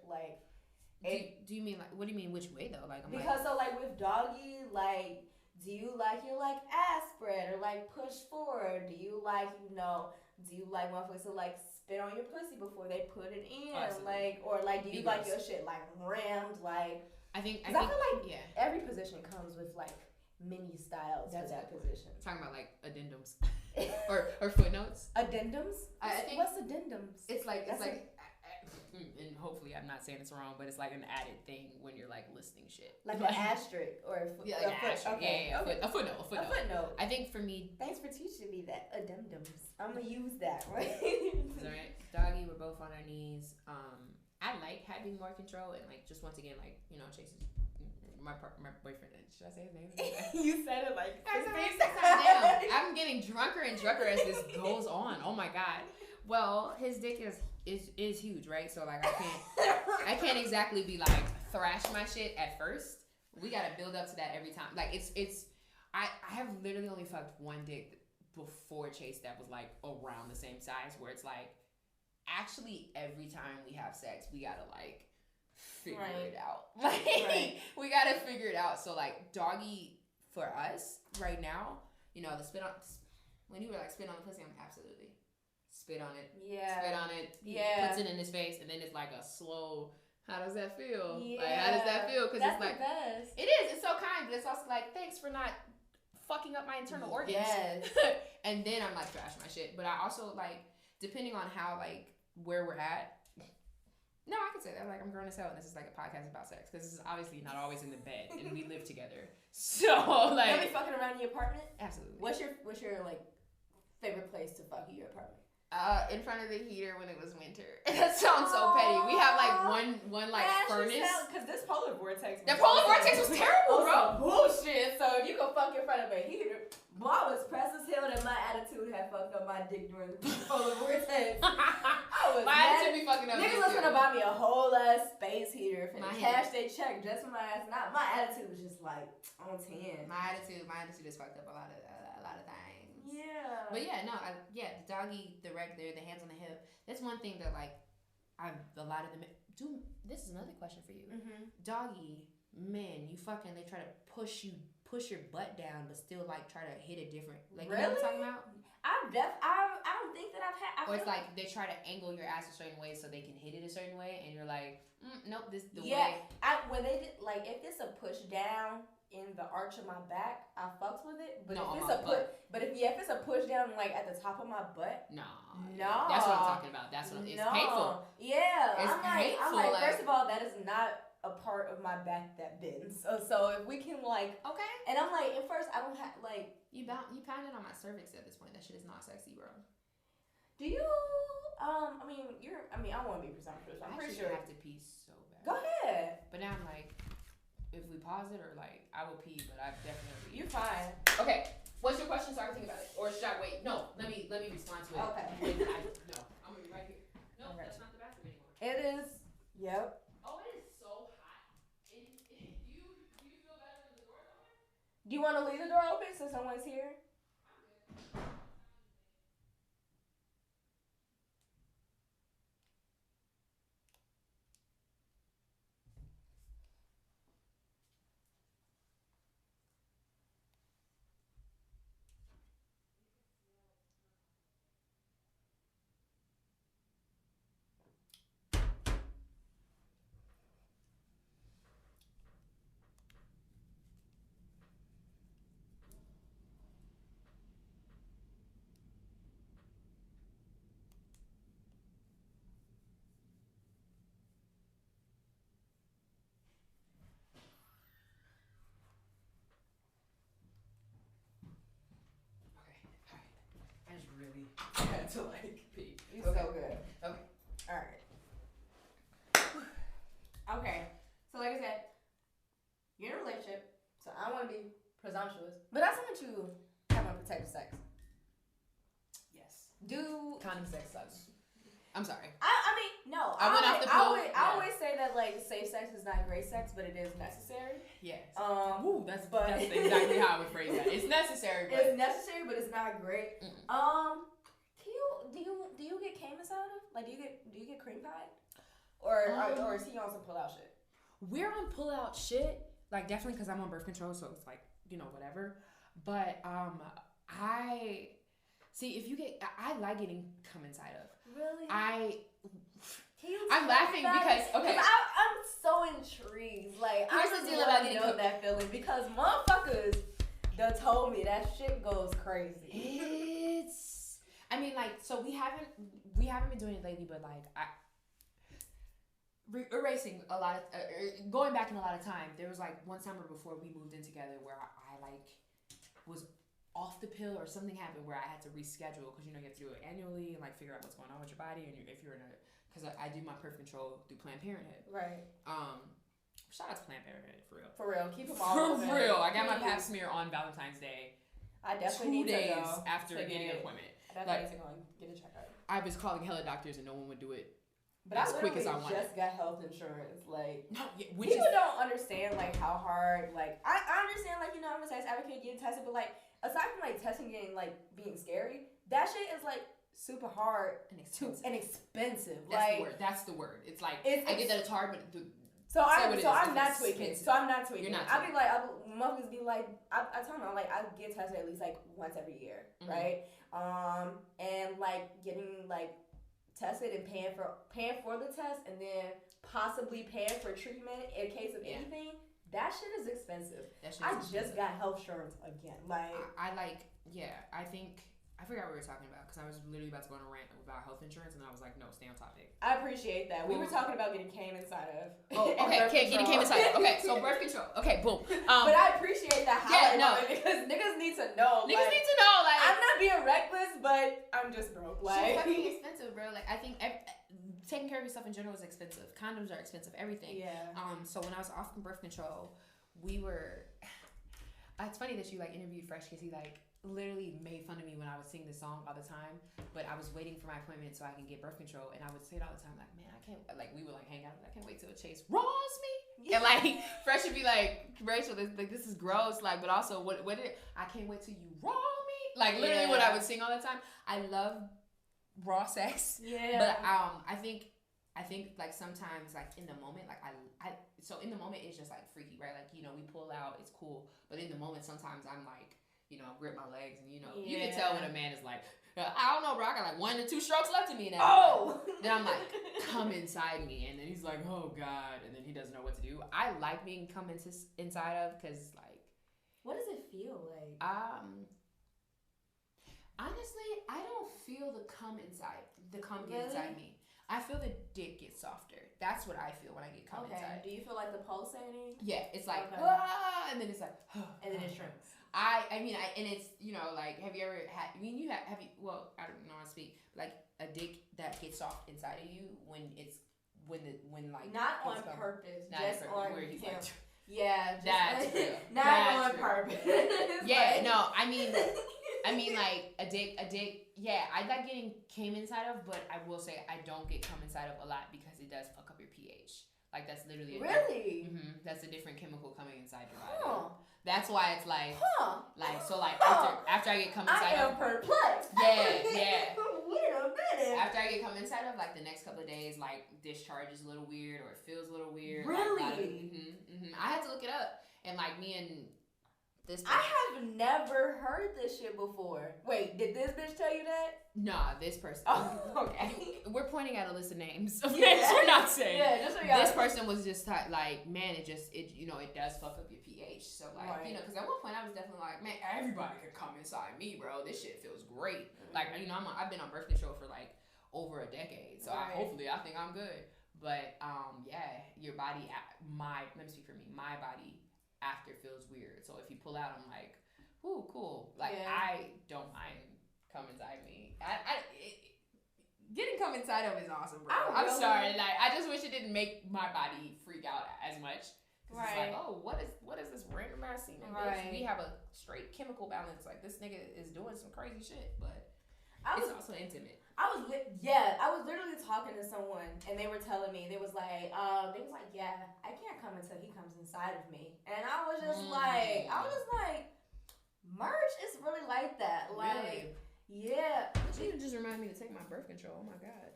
Do you mean what do you mean which way though? Because with doggy, do you your ass spread or push forward? Do you motherfuckers to spit on your pussy before they put it in? Or do you your shit rammed? I think I feel every position comes with mini styles to that position. Talking about addendums or footnotes. Addendums? I think what's addendums? It's and hopefully I'm not saying this wrong, but it's an added thing when you're listing shit. An asterisk or a footnote. Yeah, an asterisk. Okay. Yeah. A footnote. A footnote. I think for me. Thanks for teaching me that. Addendums. I'm gonna use that, right? Alright. Doggy, we're both on our knees. I like having more control and just once again Chase's my boyfriend. Should I say his name? You said it I'm getting drunker and drunker as this goes on. Oh my god. Well, his dick is huge, right? So I can't exactly be thrash my shit at first. We gotta build up to that every time. I have literally only fucked one dick before Chase that was around the same size where it's actually every time we have sex, we gotta like figure Right. it out. Like Right. we gotta figure it out. So like doggy for us right now, you know, the spit on when you were like spit on the pussy, I'm absolutely spit on it. Yeah. Spit on it. He Yeah. puts it in his face, and then it's like a slow. How does that feel? Yeah. Like how does that feel? Because it's like the best. it is. It's so kind, but it's also like thanks for not fucking up my internal organs. Yes. And then I'm like trash my shit. But I also like depending on how like where we're at. No, I can say that. Like I'm grown as hell, and this is like a podcast about sex because this is obviously not always in the bed, and we live together. So like, You ever be fucking around in your apartment? absolutely. What's your like favorite place to fuck in your apartment? In front of the heater when it was winter. That sounds so petty. We have like one like furnace. Because this polar vortex. The polar vortex was terrible, bro. Some bullshit. So if you can fuck in front of a heater, boy, I was pressed as hell that my attitude had fucked up my dick during the polar vortex. I was My mad. attitude be fucking up. Niggas was gonna buy me a whole ass space heater for My cash they check just for my ass. Not my attitude was just like on 10. My attitude is fucked up a lot of things. Yeah. But yeah, no, the doggy, the regular, the hands on the hip. That's one thing that like, a lot of the men do. This is another question for you. Mm-hmm. Doggy men, you fucking they try to push your butt down, but still like try to hit a different. Like you know what I'm talking about? I don't think that I've had. Or it's like they try to angle your ass a certain way so they can hit it a certain way, and you're like, nope, this the way. When they did like if it's a push down in the arch of my back, I fucks with it. But No, if on it's my if it's a push down like at the top of my butt, No. no, That's what I'm talking about. It's painful. Yeah, It's I'm painful, like, like- first of all, that is not a part of my back that bends. So if we can like, Okay. and I'm like, at first I don't have like. You pounded on my cervix at this point. That shit is not sexy, bro. Do you? I don't want to be presumptuous. I'm pretty sure. I have to pee so bad. Go ahead. But now I'm like, if we pause it or like, I will pee, but I definitely. You're fine. Okay. What's your question so I can think about it? Or should I wait? No. Let me respond to it. Okay. Wait, no. I'm gonna be right here. No, Okay. that's not the bathroom anymore. It is. Yep. Oh, it is so hot. Do you feel better when the door's open? Do you want to leave the door open so someone's here? I just really had to like pee. You're so good. Okay. All right. Okay. So like I said, you're in a relationship, so I don't want to be presumptuous, but I just want you to have unprotected sex. Yes. Condom sex sucks. I'm sorry. I mean, no. I went off the pill. I always say that like safe sex is not great sex, but it is necessary. Yes. That's exactly how I would phrase that. It's necessary, but It's necessary, but it's not great. Mm-mm. Do you get Camus out of? Like, do you get cream pie? Or is he on some pull out shit? we're on pull out shit. Like definitely because I'm on birth control, so it's like, you know, whatever. But I see if you get, I like getting cum inside of. Really? I'm laughing because okay. I'm so intrigued. Like, Here's I the just deal want about to getting know cooked. that feeling because motherfuckers done told me that shit goes crazy. It's, I mean, like, so we haven't been doing it lately, but like erasing a lot of going back in a lot of time. There was like one summer before we moved in together where I like was off the pill or something happened where I had to reschedule because you know you have to do it annually and like figure out what's going on with your body and if you're in a, because I do my birth control through Planned Parenthood. Right. Shout out to Planned Parenthood for real. For real. Keep them all For open. real. I got my pap smear on Valentine's Day. I2 definitely need days to go after to getting an get- appointment. I definitely need to go and get a checkup. I was calling hella doctors and no one would do it. But as I quick as I literally wanted. just got health insurance. Like, No, yeah, which people is don't understand like how hard. Like, I understand like, you know, I'm a sex advocate getting tested, but like aside from like testing getting like being scary, that shit is like super hard And expensive. and expensive. That's the word. It's like It's- I get that it's hard, but So I'm it's not tweaking. expensive. So I'm not tweaking. You're not I'll be like, motherfuckers be like, I tell them, I'm like, I get tested at least like once every year, right? And like getting like tested and paying for the test, and then possibly paying for treatment in case of anything. That shit is expensive. I just got health insurance again. Like I think I forgot what we were talking about because I was literally about to go on a rant about health insurance, and I was like, no, stay on topic. I appreciate that. We were talking about getting came inside of. Oh, okay, getting came inside of. Okay, so birth control. Okay, boom. But I appreciate that because niggas need to know. Niggas need to know. Like, I'm not being reckless, but I'm just broke. Like, fucking expensive, bro. Like, I think taking care of yourself in general is expensive. Condoms are expensive. Everything. Yeah. So when I was off from birth control, we were. It's funny that you like interviewed Fresh because he like literally made fun of me when I would sing this song all the time, but I was waiting for my appointment so I can get birth control, and I would say it all the time, like, man, I can't, like, we would like hang out, I can't wait till Chase raws me, and like Fresh would be like, Rachel, this is gross, like, but also what I can't wait till you raw me, like literally what I would sing all the time. I love raw sex, but I think like sometimes like in the moment, like so in the moment it's just like freaky, right? Like, we pull out, it's cool, but in the moment sometimes I'm like, grip my legs, and you can tell when a man is like, I don't know, bro, I got like 1 to 2 strokes left in me, and then I'm like, come inside me, and then he's like, oh god, and then he doesn't know what to do. I like being come inside of, because like, what does it feel like? Honestly, I don't feel the come get inside me. I feel the dick get softer. That's what I feel when I get come inside. Do you feel like the pulsating? Yeah, it's like, and then it's like, and then it shrinks. And it's, like, have you ever had, well, I don't know how to speak, like, a dick that gets soft inside of you when like. Not on purpose, just on where he's like, yeah, that's real. Not on purpose. Yeah, no, I mean, like, a dick, yeah, I like getting came inside of, but I will say I don't get come inside of a lot because it does fuck up your pH. Like, that's literally that's a different chemical coming inside your body. That's why it's like, after I get come inside of, perplexed. Yeah. Wait a minute. After I get come inside of, like, the next couple of days, like, discharge is a little weird, or it feels a little weird. Really? I had to look it up, and like me and this person, I have never heard this shit before. Wait, did this bitch tell you that? Nah, this person. Oh, okay. We're pointing at a list of names of names we're not saying. Yeah, just so y'all. This person was just like, man, it does fuck up your pH. So like, because at one point I was definitely like, man, everybody could come inside me, bro. This shit feels great. Like, I've been on birth control for like over a decade, so hopefully I think I'm good. But your body, let me speak for me. My body after feels weird. So if you pull out, I'm like, ooh, cool. Like, I don't mind come inside me. Getting come inside of is awesome, bro. I'm sorry. Like, I just wish it didn't make my body freak out as much. Cause it's like, oh, what is this random ass semen? We have a straight chemical balance. Like, this nigga is doing some crazy shit, but it's also intimate. I was literally talking to someone, and they were telling me, they was like, yeah, I can't come until he comes inside of me, and I was just like, merch is really like that, like, really? Yeah. You just remind me to take my birth control. Oh my god.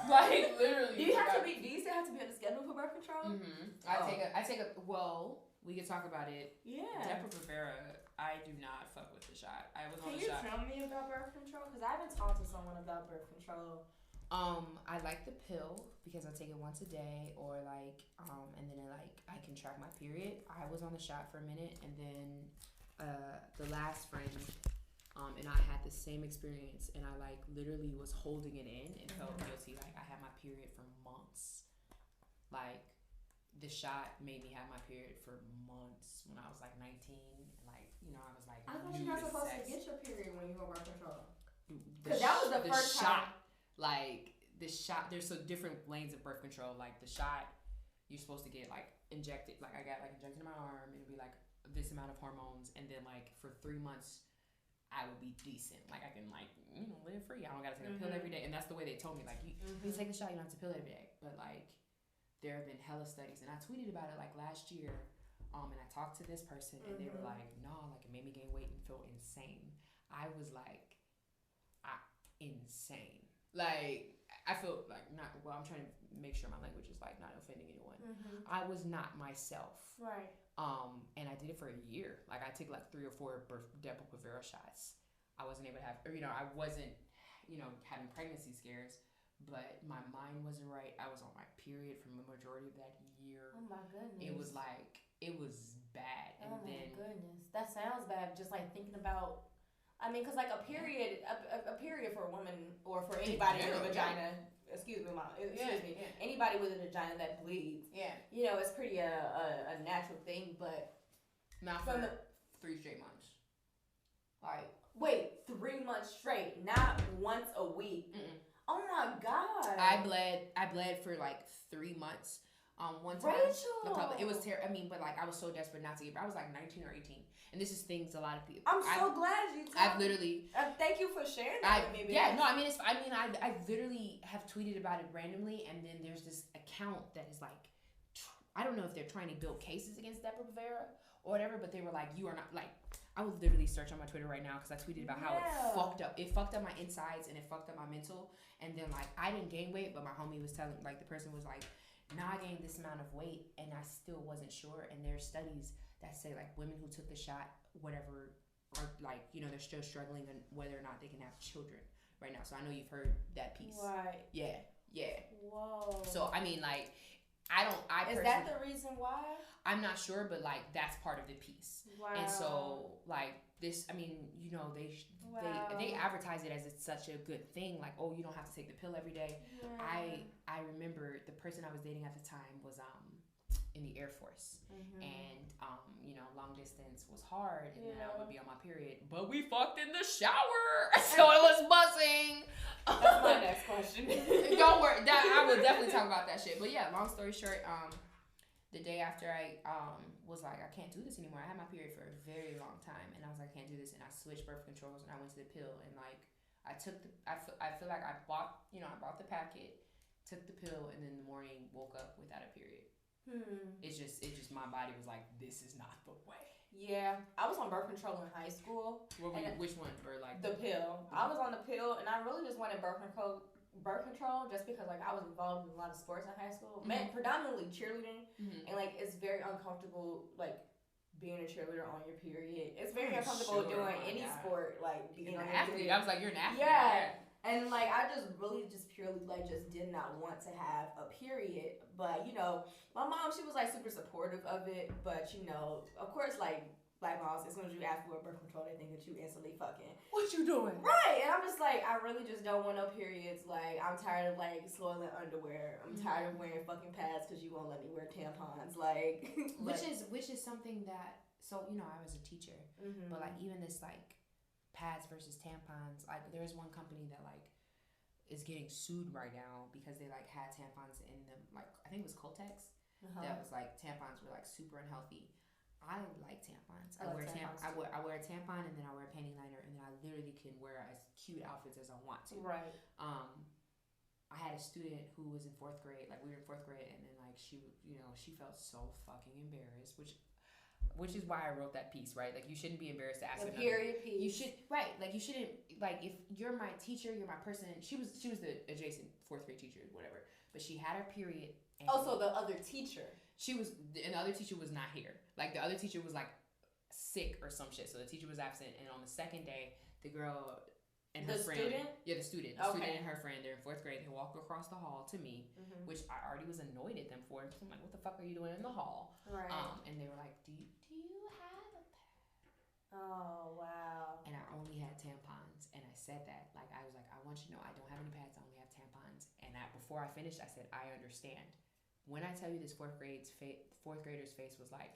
Like, literally. Do you still have to be on the schedule for birth control? I take a. Well, we could talk about it. Yeah. Depo-Provera, I do not fuck with the shot. I was on the shot. Can you tell me about birth control? Because I haven't talked to someone about birth control. I like the pill because I take it once a day, or like, and then I can track my period. I was on the shot for a minute, and then the last friend, and I had the same experience, and I like literally was holding it in and felt guilty. Like, I had my period for months. Like, the shot made me have my period for months when I was like 19. Like, I was like, I thought you're not supposed to get your period when you go birth control. Because that was the first shot, time. Like, the shot, there's so different lanes of birth control. Like, the shot, you're supposed to get like injected. Like, I got like injected in my arm, and it'd be like this amount of hormones, and then like for 3 months I would be decent. Like, I can like, live free. I don't gotta take a pill every day. And that's the way they told me. Like, you take the shot, you don't have to pill every day. But like, there have been hella studies, and I tweeted about it like last year. And I talked to this person, and they were like, no, like, it made me gain weight and feel insane. I was like, insane. Like, I feel like I'm trying to make sure my language is like not offending anyone. I was not myself. Right. And I did it for a year. Like, I took like 3 or 4 Depo-Provera shots. I wasn't able to have, or, I wasn't, having pregnancy scares, but my mind wasn't right. I was on my period for the majority of that year. Oh my goodness. It was bad. And my goodness. That sounds bad. Just like thinking about, because like a period for a woman or for anybody with a vagina, excuse me, anybody with a vagina that bleeds, it's pretty a natural thing, but not for 3 straight months. Like, wait, 3 months straight, not once a week. Oh my God. I bled for like 3 months. One time, Rachel. It was terrible. But like, I was so desperate not to give. I was like 19 or 18, and this is things a lot of people. I'm so glad you. I've literally. Thank you for sharing that with me. Yeah, no, I literally have tweeted about it randomly, and then there's this account that is like, I don't know if they're trying to build cases against Depo-Provera or whatever, but they were like, you are not like. I will literally search on my Twitter right now because I tweeted about how it fucked up my insides and it fucked up my mental, and then like I didn't gain weight, but my homie was telling, like, the person was like, I gained this amount of weight and I still wasn't sure. And there's studies that say like women who took the shot, whatever, are like, they're still struggling on whether or not they can have children right now. So I know you've heard that piece. Right. Yeah. Whoa. So is that the reason why? I'm not sure, but like that's part of the piece. Wow. And so like this, they advertise it as it's such a good thing, like, oh, you don't have to take the pill every day. Yeah. I remember the person I was dating at the time was in the Air Force, and long distance was hard, and then I would be on my period, but we fucked in the shower, so it was buzzing. That's my next question. Don't worry, I will definitely talk about that shit. But yeah, long story short, the day after I was like, I can't do this anymore. I had my period for a very long time, and I was like, I can't do this, and I switched birth controls, and I went to the pill, and like I feel like I bought the packet, took the pill, and then in the morning woke up without a period. It's just my body was like, this is not the way. Yeah, I was on birth control in high school. Which one? Or like the pill. I was on the pill, and I really just wanted birth control just because like I was involved in a lot of sports in high school, predominantly cheerleading, and like it's very uncomfortable like being a cheerleader on your period. It's very uncomfortable doing any sport, like being an athlete. I was like, you're an athlete. Yeah. And like I just purely like just did not want to have a period, but my mom, she was like super supportive of it, but of course, like black moms, as soon as you ask for a birth control, they think that you instantly fucking. What you doing? Right, and I'm just like, I really just don't want no periods. Like I'm tired of like soiling underwear. I'm tired of wearing fucking pads because you won't let me wear tampons. Like, which is something that I was a teacher, but like even this like pads versus tampons, like there's one company that like is getting sued right now because they like had tampons in them, like I think it was Kotex, that was like tampons were like super unhealthy. I like tampons. I wear a tampon, and then I wear a panty liner, and then I literally can wear as cute outfits as I want to. Right. I had a student who was in 4th grade, like we were in 4th grade, and then like she felt so fucking embarrassed, which is why I wrote that piece, right? Like, you shouldn't be embarrassed to ask a period piece. You should, right? Like, you shouldn't, like, if you're my teacher, you're my person. She was the adjacent 4th grade teacher, whatever. But she had her period. And so the other teacher. And the other teacher was not here. Like, the other teacher was like sick or some shit. So the teacher was absent, and on the second day, the girl and her friend. The student and her friend, they're in 4th grade. They walk across the hall to me, which I already was annoyed at them for. Because I'm like, what the fuck are you doing in the hall? Right. And they were like, do you have a pad? Oh, wow. And I only had tampons. And I said that. Like, I was like, I want you to know I don't have any pads. I only have tampons. And before I finished, I said, I understand. When I tell you this 4th grader's face was like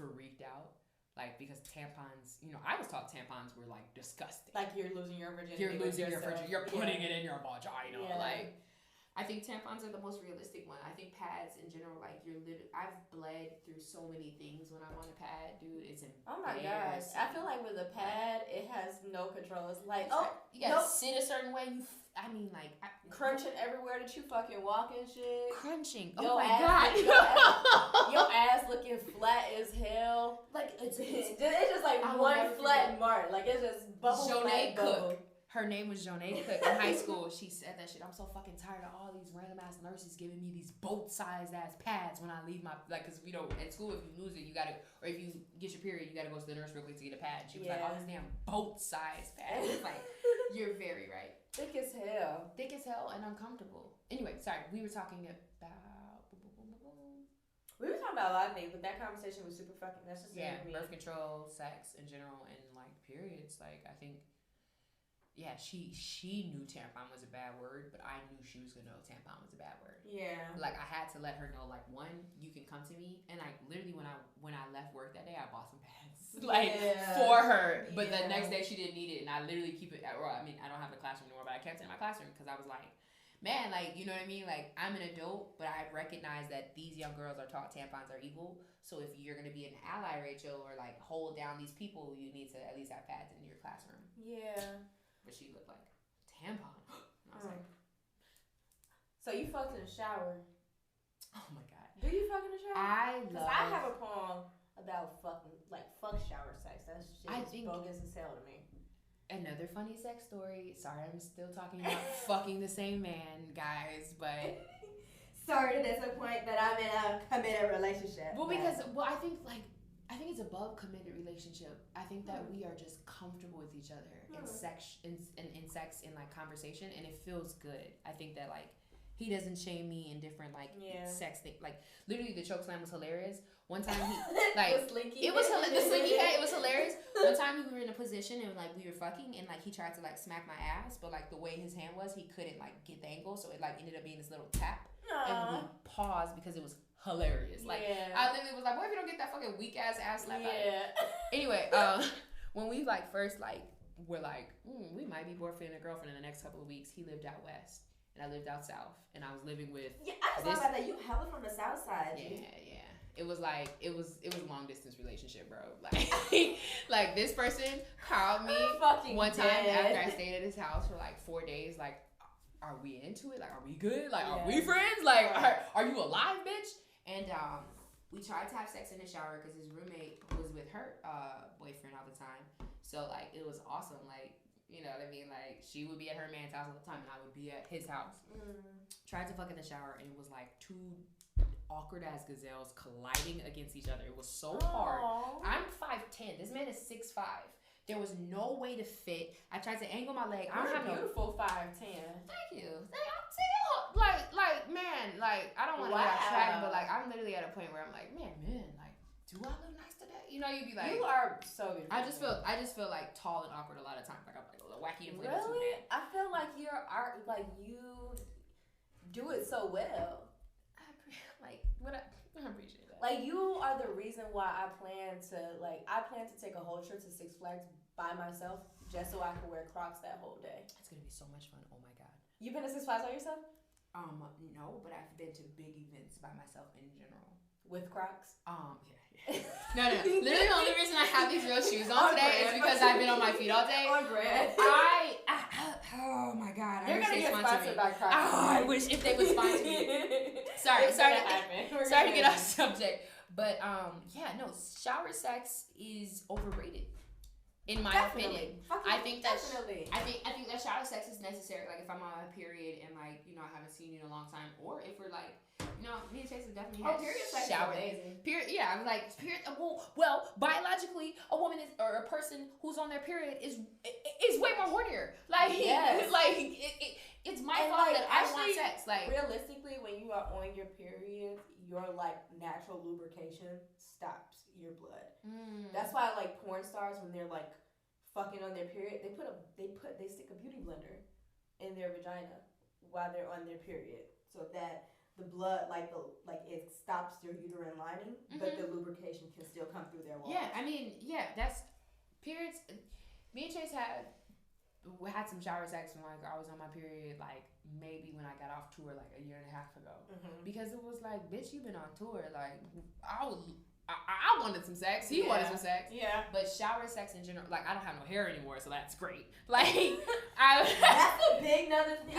freaked out. Like, because tampons, I was taught tampons were like disgusting. Like, you're losing your virginity. You're losing your virginity. You're putting it in your vagina. Yeah. Like, I think tampons are the most realistic one. I think pads in general, like, I've bled through so many things when I'm on a pad, dude. It's embarrassing. Oh my gosh. I feel like with a pad, it has no control. It's like, you gotta sit a certain way. Crunching everywhere that you fucking walk and shit. Crunching. Your oh my God. Your ass looking flat as hell. Like, it's just like one flat mark. Like, it's just bubble. Jonay Cook. Her name was Jonay Cook in high school. She said that shit. I'm so fucking tired of all these random ass nurses giving me these boat-sized ass pads when I leave my, like, because, you know, at school, if you lose it, you gotta, or if you get your period, you gotta go to the nurse real quick to get a pad. She was like, all these damn boat-sized pads. It's like, you're very right. Thick as hell. Thick as hell and uncomfortable. Anyway, sorry, we were talking about. We were talking about a lot of things, but that conversation was super fucking necessary. Yeah, birth control, sex in general, and like periods. Like I think, yeah, she knew tampon was a bad word, but I knew she was gonna know tampon was a bad word. Yeah. Like I had to let her know, like, one, you can come to me, and like literally when I left work that day, I bought some pads like for her. But the next day she didn't need it, and I literally keep it. Well, I mean, I don't have a classroom anymore, but I kept it in my classroom because I was like, man, like, you know what I mean? Like, I'm an adult, but I recognize that these young girls are taught tampons are evil. So if you're going to be an ally, Rachel, or, like, hold down these people, you need to at least have pads in your classroom. Yeah. But she looked like, tampon? And I was like... So you fucked in the shower. Oh, my God. Do you fuck in the shower? Because I have a poem about fucking, like, fuck shower sex. That shit is bogus as hell to me. Another funny sex story. Sorry, I'm still talking about fucking the same man, guys, but... Sorry to disappoint that I'm in a committed relationship. Well, because, I think it's above committed relationship. I think that we are just comfortable with each other in sex, in sex, in, like, conversation, and it feels good. I think that, like, he doesn't shame me in different, like, sex things. Like, literally, the choke slam was hilarious. One time he, like, the slinky head, it was hilarious. One time we were in a position and, like, we were fucking and, like, he tried to, like, smack my ass, but, like, the way his hand was, he couldn't, like, get the angle, so it, like, ended up being this little tap. And we paused because it was hilarious. Like, I literally was like, what if you don't get that fucking weak ass slap out? Anyway, when we, like, first, like, were like, we might be boyfriend and girlfriend in the next couple of weeks, he lived out west. And I lived out south, and I was living with. Yeah, I just thought about that. You hella from the south side. Yeah. It was like it was a long distance relationship, bro. Like, like this person called me one time after I stayed at his house for like 4 days. Like, are we into it? Like, are we good? Like, are we friends? Like, are you alive, bitch? And we tried to have sex in the shower because his roommate was with her boyfriend all the time. So like, it was awesome. Like. You know what I mean? Like, she would be at her man's house all the time, and I would be at his house. Tried to fuck in the shower, and it was like two awkward-ass gazelles colliding against each other. It was so hard. I'm 5'10". This man is 6'5". There was no way to fit. I tried to angle my leg. I don't have beautiful 5'10". Thank you. I'm still, like, man, like, I don't want to get off track, but, like, I'm literally at a point where I'm like, man, like, do I look nice today? You know, you'd be like, you are so beautiful. I just feel like tall and awkward a lot of times. Like I'm like a little wacky and really. I feel like your art, like you do it so well. I appreciate that. Like you are the reason why I plan to take a whole trip to Six Flags by myself just so I can wear Crocs that whole day. It's gonna be so much fun. Oh my God. You been to Six Flags by yourself? No, but I've been to big events by myself in general. With Crocs? Yeah. No. Literally, the only reason I have these real shoes on today is because I've been on my feet all day. On brand. Oh my God. You're gonna get sponsored by Crocs. I wish if they would sponsor me. Sorry to get off subject. But shower sex is overrated. In my opinion, I think that shower sex is necessary. Like if I'm on a period and like I haven't seen you in a long time, or if we're like me and Chase have definitely had period sex shower. Is amazing. Period. Yeah, I'm like period. Well, biologically, a woman is or a person who's on their period is way more hornier. Like it's my fault that I want sex. Like realistically, when you are on your period, your like natural lubrication stops your blood. That's why like porn stars when they're like fucking on their period, they stick a beauty blender in their vagina while they're on their period, so that the blood it stops their uterine lining, but the lubrication can still come through their walls. Yeah, I mean, that's periods. Me and Chase had some shower sex when like I was on my period, like maybe when I got off tour like a year and a half ago, because it was like, bitch, you've been on tour. Like I wanted some sex. He wanted some sex. Yeah. But shower sex in general, like I don't have no hair anymore, so that's great. Like that's a big another thing.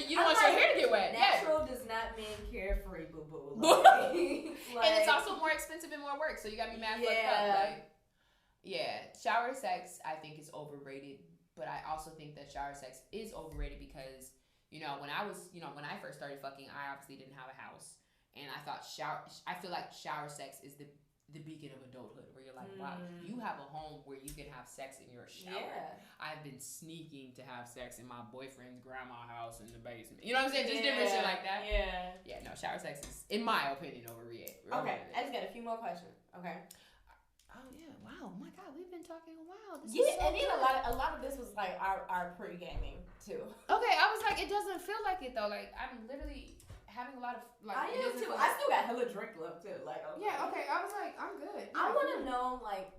You don't want your hair to get wet. Natural does not mean carefree, boo boo. And it's also more expensive and more work, so you gotta be mad fucked up. Like, shower sex I think is overrated but I also think that shower sex is overrated because, when I first started fucking, I obviously didn't have a house. And I feel like shower sex is the beacon of adulthood, where you're like, wow, you have a home where you can have sex in your shower. Yeah. I've been sneaking to have sex in my boyfriend's grandma's house in the basement. You know what I'm saying? Just different shit like that. Yeah. Yeah, no, shower sex is, in my opinion, overrated. Okay, I just got a few more questions. Okay. Oh yeah! Wow! Oh my God, we've been talking a while. And then a lot of this was like our pre-gaming too. Okay, I was like, it doesn't feel like it though. Like I'm literally having a lot of like. I am too. I still got hella drink left too. Like okay. Yeah. Okay. I was like, I'm good. I want to know like,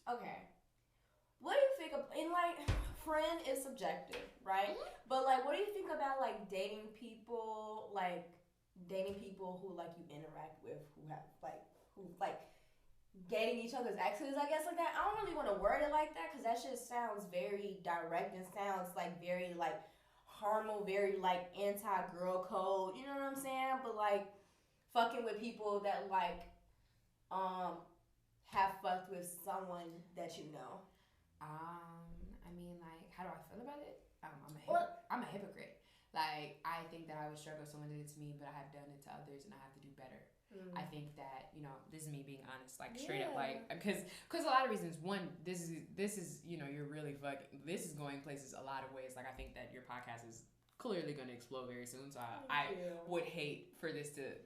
okay, what do you think of? And like, friend is subjective, right? Mm-hmm. But like, what do you think about like dating people who like you interact with who dating each other's exes, I guess, like that. I don't really want to word it like that because that shit sounds very direct and sounds like very like harmful, very like anti-girl code. You know what I'm saying? But like fucking with people that like have fucked with someone that you know. I mean, like, how do I feel about it? I'm a hypocrite. Like, I think that I would struggle if someone did it to me, but I have done it to others, and I have to do better. I think that, this is me being honest, like straight up, like, because a lot of reasons. One, this is you're really fucking, this is going places a lot of ways. Like, I think that your podcast is clearly going to explode very soon. So I would hate for this to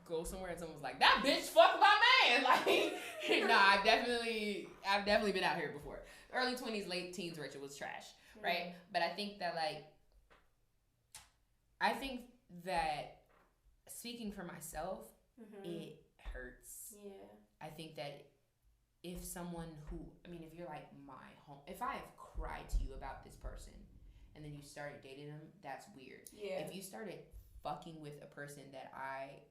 go somewhere and someone's like, that bitch fucked my man. Like, nah, I've definitely been out here before. Early 20s, late teens, Rachel was trash, right? But I think that speaking for myself, it hurts. Yeah. I think that if someone if you're like my home, if I have cried to you about this person and then you started dating them, that's weird. Yeah. If you started fucking with a person that I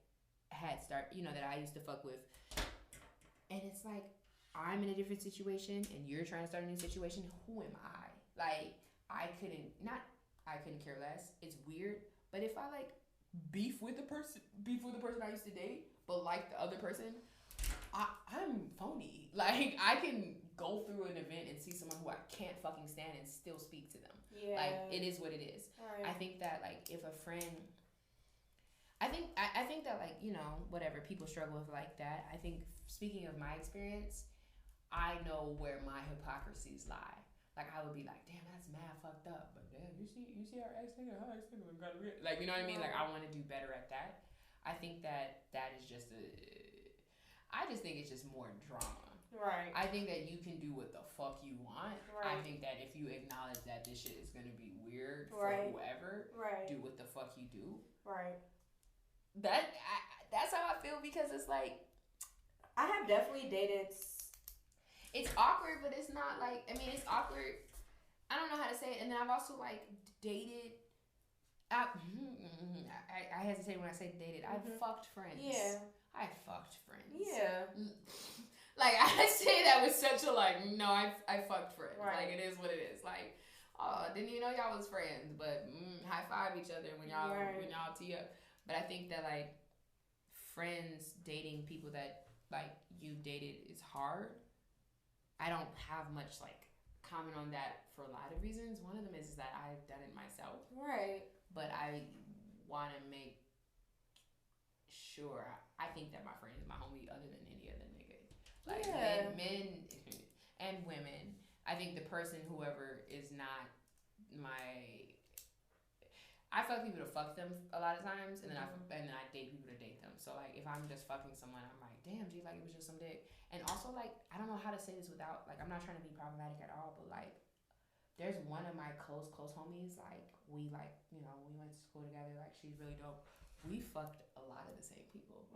that I used to fuck with, and it's like I'm in a different situation and you're trying to start a new situation, who am I? Like, I couldn't care less. It's weird. But if I like beef with the person I used to date, but like the other person, I'm phony. Like, I can go through an event and see someone who I can't fucking stand and still speak to them. Yeah. Like, it is what it is. Right. I think that like if a friend, I think that like, whatever, people struggle with like that. I think, speaking of my experience, I know where my hypocrisies lie. Like, I would be like, damn, that's mad fucked up. But damn, you see our ex-nigga, her ex-nigga got weird. Like, you know what I mean? Like, I want to do better at that. I think that is just I just think it's just more drama. Right. I think that you can do what the fuck you want. Right. I think that if you acknowledge that this shit is going to be weird for whoever, do what the fuck you do. Right. That's how I feel, because it's like, I have definitely dated. It's awkward, but it's not like, it's awkward. I don't know how to say it. And then I've also like dated. I hesitate when I say dated. I've fucked friends. Yeah. I fucked friends. Yeah. Like, I say that with such a like, no, I fucked friends. Right. Like, it is what it is. Like, oh, didn't even know y'all was friends, but high five each other when y'all tee up. But I think that like friends dating people that like you dated is hard. I don't have much like comment on that for a lot of reasons. One of them is that I've done it myself. Right. But I want to make sure I think that my friend is my homie other than any other nigga. Like, men and women. I think the person, whoever is not my, I fuck people to fuck them a lot of times, and then I date people to date them. So like, if I'm just fucking someone, I'm like, damn, G, like, it was just some dick. And also, like, I don't know how to say this without, like, I'm not trying to be problematic at all, but like, there's one of my close homies, like, we like, we went to school together, like, she's really dope. We fucked a lot of the same people,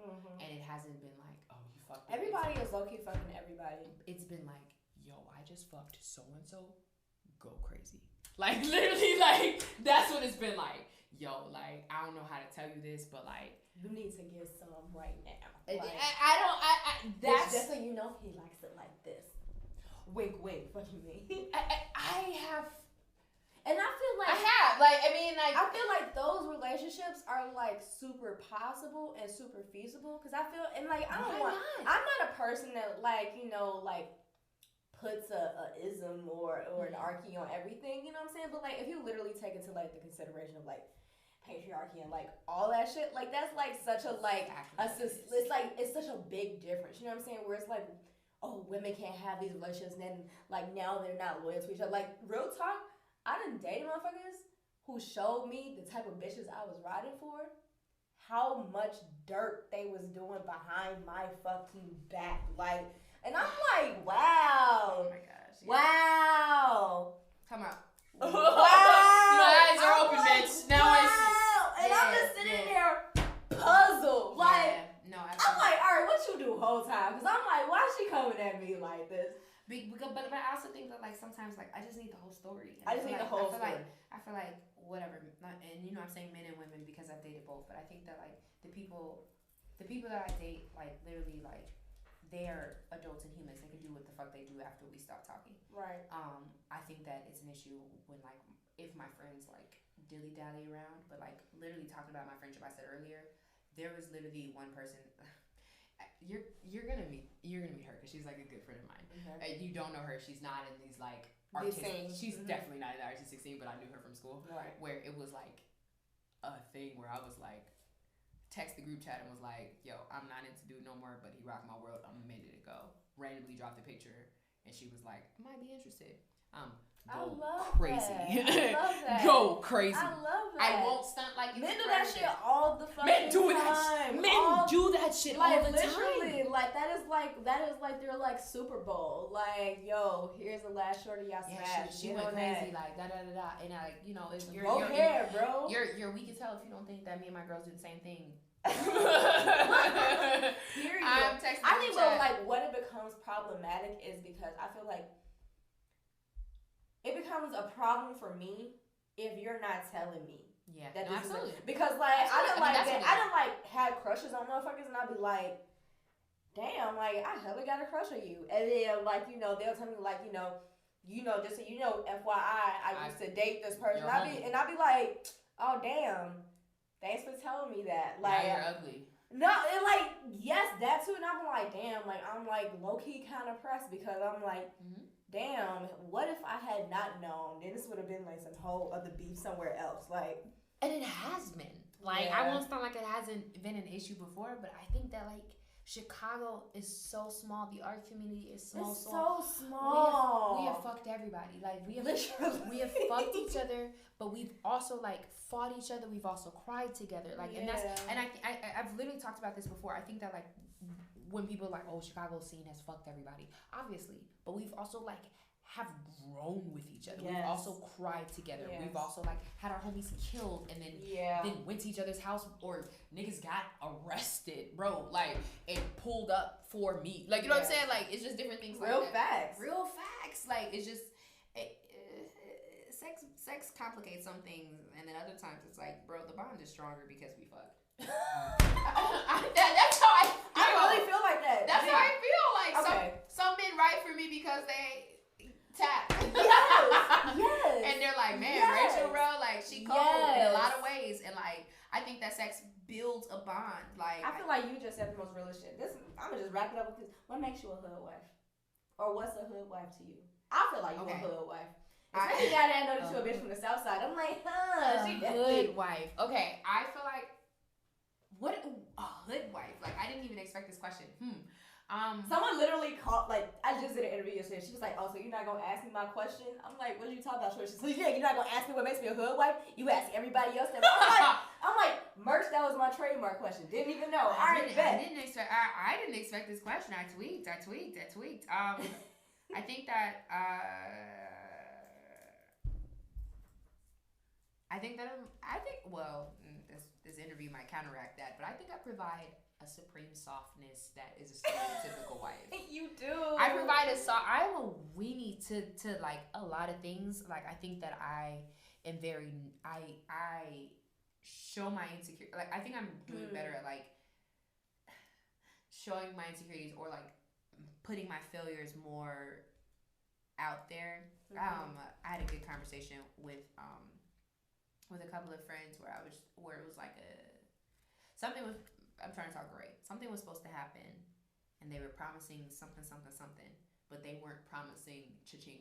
and it hasn't been like, oh, you fucked everybody is low-key fucking everybody. It's been like, yo, I just fucked so-and-so, go crazy. Like, literally, like, that's what it's been like. Yo, like, I don't know how to tell you this, but like, you need to get some right now. Like, that's just so you know, he likes it like this. Wink, wink. What do you mean? I have, and I feel like I feel like those relationships are like super possible and super feasible, because I feel, and like, I'm not a person that like, like puts a ism or an archy on everything, you know what I'm saying? But like if you literally take into like the consideration of like patriarchy and like all that shit, like that's like such a like it's such a big difference, you know what I'm saying? Where it's like, oh, women can't have these relationships, and then like now they're not loyal to each other. Like real talk, I done dated motherfuckers who showed me the type of bitches I was riding for, how much dirt they was doing behind my fucking back, like, and I'm like, wow, Oh my gosh. Yeah. wow. Come out. Wow. My eyes are I'm open, like, bitch. Now wow. And I'm just sitting there puzzled. Like, no, I'm like, all right, what you do the whole time? Because I'm like, why is she coming at me like this? But I also think that like sometimes like I just need the whole story. And I just need the whole story. I feel like whatever, and you know I'm saying men and women because I've dated both. But I think that like the people that I date like literally like they are adults and humans. They can do what the fuck they do after we stop talking. Right. I think that it's an issue when like if my friends like dilly dally around, but like literally talking about my friendship I said earlier, there was literally one person. You're gonna meet her because she's like a good friend of mine. Mm-hmm. You don't know her. She's not in these like artistic. She's definitely not in the artistic scene, but I knew her from school. Right. Where it was like a thing where I was like, text the group chat and was like, yo, I'm not into dude no more, but he rocked my world. I'm a minute ago. Randomly dropped a picture, and she was like, I might be interested. I Go love crazy. That. I love that. Go crazy. I love that. I won't stunt like it's men do that shit all the fucking Men do time. that. Men do that shit like, all the literally, time. Like that is like their like Super Bowl. Like, yo, here's the last shorty y'all smashed. She went crazy like da da da da, and like you know, it's your hair, bro. You're weak as hell if you don't think that me and my girls do the same thing. Period. I think like when it becomes problematic is because I feel like it becomes a problem for me if you're not telling me. Yeah, that no, this absolutely. Is because like absolutely. I done like had crushes on motherfuckers, and I'd be like, damn, like I hella got a crush on you, and then like you know they'll tell me like you know just so you know FYI I used to date this person, and I'd be like, oh damn, thanks for telling me that. Like now you're ugly. No, and like yes that too, and I'm like damn, like I'm like low key kind of pressed because I'm like. Mm-hmm. Damn, what if I had not known? Then this would have been like some whole other beef somewhere else. Like, and it has been. Like, I won't sound like it hasn't been an issue before, but I think that like Chicago is so small. The art community is so small. We have fucked everybody. Like we have fucked each other, but we've also like fought each other. We've also cried together. Like, and I've literally talked about this before. I think that like. When people are like, oh, Chicago scene has fucked everybody, obviously, but we've also like have grown with each other. Yes. We've also cried together. Yes. We've also like had our homies killed and then went to each other's house or niggas got arrested, bro. Like and pulled up for me. Like you know what I'm saying? Like it's just different things. Real like that. facts. Real facts. Like it's just sex complicates some things, and then other times it's like, bro, the bond is stronger because we fucked. That's how I really feel like that. That's how I feel. Like some men write for me because they tap. Yes. And they're like, man, Rachel, bro, like she cold in a lot of ways, and like I think that sex builds a bond. Like I feel like you just said the most realest shit. I'm gonna just wrap it up with this. What makes you a hood wife, or what's a hood wife to you? I feel like you're a hood wife. Especially now that I know that you're a bitch from the south side. I'm like, she hood wife. Okay, I feel like. What a hood wife? Like I didn't even expect this question. Someone literally called. Like I just did an interview yesterday. She was like, "Oh, so you're not gonna ask me my question?" I'm like, "What are you talking about?" She's like, "Yeah, you're not gonna ask me what makes me a hood wife. You ask everybody else." I'm like, merch. That was my trademark question. Didn't even know. I didn't expect this question. I tweaked. I think that. This interview might counteract that, but I think I provide a supreme softness that is a stereotypical wife. You do. I provide I'm a weenie to like a lot of things. Like I think that I am I show my insecurity. Like I think I'm doing better at like showing my insecurities or like putting my failures more out there. I had a good conversation with a couple of friends where it was like I'm trying to talk great. Something was supposed to happen, and they were promising something, but they weren't promising cha-ching,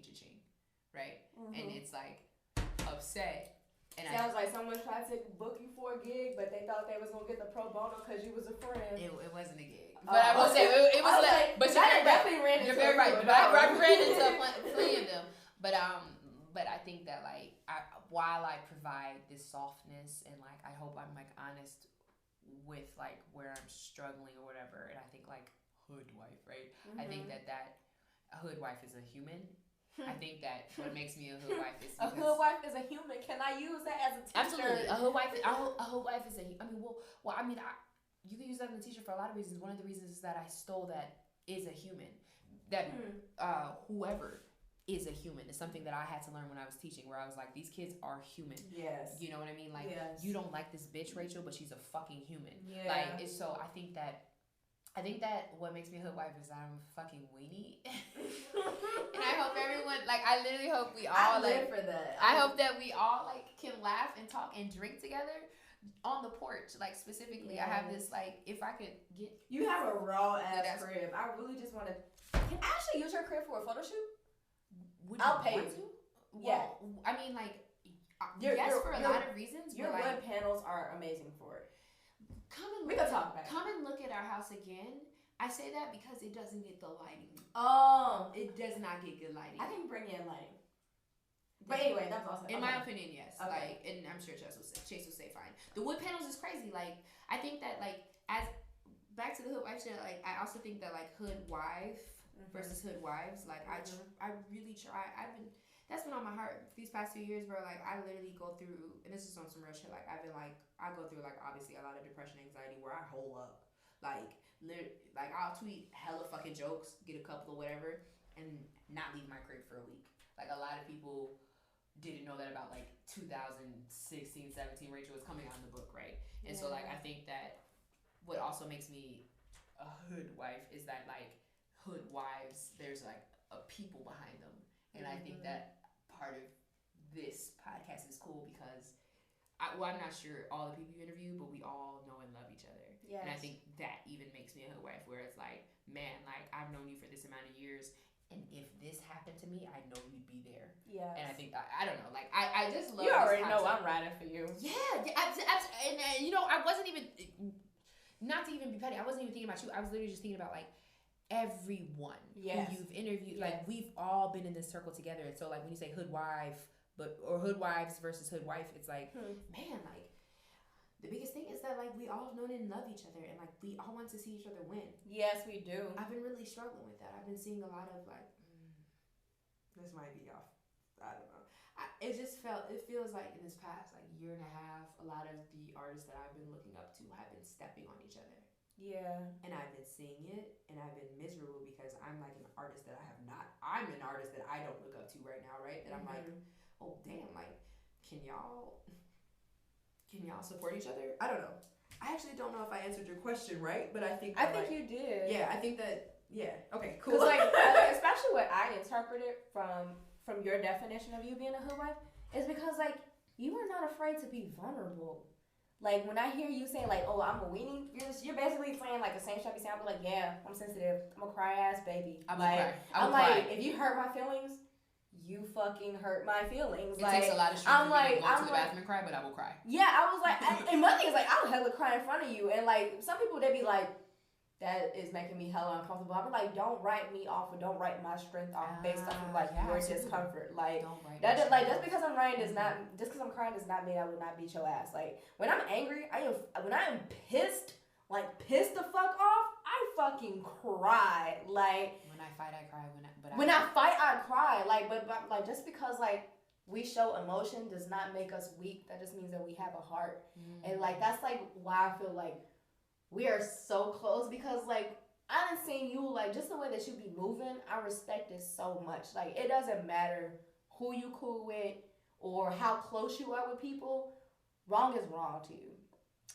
right? And it's like upset. And sounds like someone tried to book you for a gig, but they thought they was gonna get the pro bono because you was a friend. It wasn't a gig, but I will say it was like. But I definitely ran into. You're very right. But I ran into plenty of them. But I think that like while I provide this softness and like I hope I'm like honest with like where I'm struggling or whatever, and I think like Hoodwife, right? I think that a Hoodwife is a human. I think that what makes me a Hoodwife is a Hoodwife is a human. Can I use that as a t-shirt? Absolutely, a Hoodwife is a. I mean, you can use that in a t-shirt for a lot of reasons. One of the reasons is that I stole that is a human. That whoever is a human is something that I had to learn when I was teaching, where I was like, these kids are human. Yes. You know what I mean? Like, yes. You don't like this bitch, Rachel, but she's a fucking human. Yeah. Like, so I think that what makes me a Hoodwife is I'm a fucking weenie. And I hope everyone, like, I literally hope we all, live for that. I hope that we all, like, can laugh and talk and drink together on the porch. Like, specifically, I have this, like, if I could get... You have a raw-ass crib. I really just want to... Can I actually use your crib for a photo shoot? I'll pay you. Yeah. I mean, like, yes, for a lot of reasons. Your wood panels are amazing for it. We can talk about it. Come and look at our house again. I say that because it doesn't get the lighting. Oh. It does not get good lighting. I can bring in lighting. But anyway, that's awesome. In my opinion, yes. Okay. Like, and I'm sure Chase will say fine. The wood panels is crazy. Like, I think that, like, as back to the Hoodwife shit, like, I also think that, like, Hoodwife versus Hoodwives, like, I really try. That's been on my heart these past 2 years, bro. Like, I literally go through, and this is on some real shit. Like, I go through, like, obviously a lot of depression, anxiety, where I hole up. Like, I'll tweet hella fucking jokes, get a couple or whatever, and not leave my crib for a week. Like, a lot of people didn't know that about, like, 2016, 17, Rachel was coming out in the book, right? And so, like, I think that what also makes me a Hoodwife is that, like, Hoodwives, there's, like, a people behind them. And I think that part of this podcast is cool because I'm not sure all the people you interview, but we all know and love each other. Yes. And I think that even makes me a Hoodwife, where it's like, man, like, I've known you for this amount of years, and if this happened to me, I know you'd be there. Yeah. And I think I don't know, like, I just love. You already know I'm riding for you. Yeah, and you know, I wasn't even, not to even be petty, I wasn't even thinking about you. I was literally just thinking about like everyone who you've interviewed. Like, we've all been in this circle together. And so, like, when you say Hoodwife, or Hoodwives versus Hoodwife, it's like, man, like, the biggest thing is that, like, we all know and love each other, and like, we all want to see each other win. Yes, we do. I've been really struggling with that. I've been seeing a lot of like, this might be off. I don't know. It feels like in this past like year and a half, a lot of the artists that I've been looking up to have been stepping on each other. Yeah. And I've been seeing it, and I've been miserable because I'm like an artist that I'm an artist that I don't look up to right now, right? That I'm like, oh damn, like, can y'all support each other? I don't know. I actually don't know if I answered your question right, but I think you did. Yeah, I think that. Yeah. Okay. Cool. Like, especially what I interpreted from your definition of you being a Hoodwife is because, like, you are not afraid to be vulnerable. Like, when I hear you say, like, oh, I'm a weenie, you're basically saying, like, the same shit I be saying. I'm like, yeah, I'm sensitive. I'm a cry-ass baby. I'm like, if you hurt my feelings, you fucking hurt my feelings. It takes a lot of strength for me to go to the bathroom and cry, but I will cry. Yeah, I was like, and my thing is, like, I'll hella cry in front of you. And, like, some people, they be like, that is making me hella uncomfortable. I'm like, don't write me off or don't write my strength off based off of like your discomfort. Like that, like just because I'm crying does not mean I would not beat your ass. Like when I'm angry, when I am pissed the fuck off, I fucking cry. Like when I fight, I cry. When I fight, I cry. Like but like just because like we show emotion does not make us weak. That just means that we have a heart. And like that's like why I feel like we are so close because, like, I done seen you, like, just the way that you be moving, I respect it so much. Like, it doesn't matter who you cool with or how close you are with people. Wrong is wrong to you.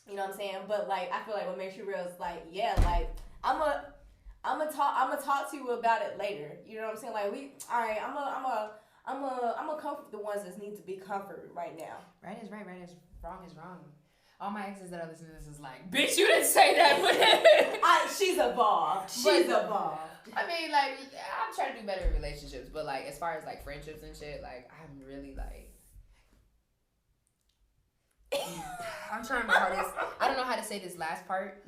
You know what I'm saying? But, like, I feel like what makes you real is, like, yeah, like, I'm gonna talk to you about it later. You know what I'm saying? Like, I'm gonna comfort the ones that need to be comforted right now. Right is right is wrong is wrong. All my exes that are listening to this is like, bitch, you didn't say that. She's evolved. She's evolved. I mean, like, I'm trying to do better in relationships, but like, as far as like friendships and shit, like, I'm really like, I'm trying my hardest. I don't know how to say this last part.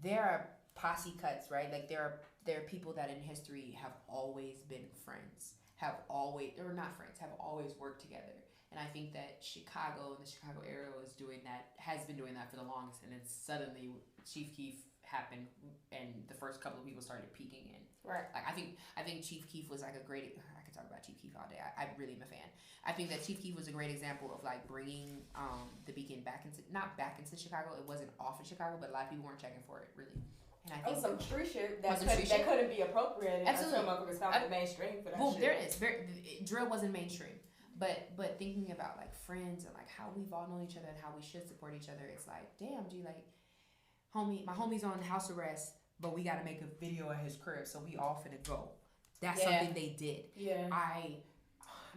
There are posse cuts, right? Like there are people that in history have always been friends, have always worked together. And I think that Chicago and the Chicago area has been doing that for the longest. And then suddenly Chief Keef happened, and the first couple of people started peeking in. Right. Like I think Chief Keef was like a great. I could talk about Chief Keef all day. I really am a fan. I think that Chief Keef was a great example of like bringing the Beacon not back into Chicago. It wasn't off of Chicago, but a lot of people weren't checking for it really. And I think some true shit that couldn't be appropriate. Absolutely. Motherfuckers found the mainstream for that boom, shit. there it is. Drill wasn't mainstream. But thinking about like friends and like how we've all known each other and how we should support each other, it's like, damn, G, like, my homie's on house arrest, but we gotta make a video at his crib, so we all finna go. That's something they did. Yeah. I'm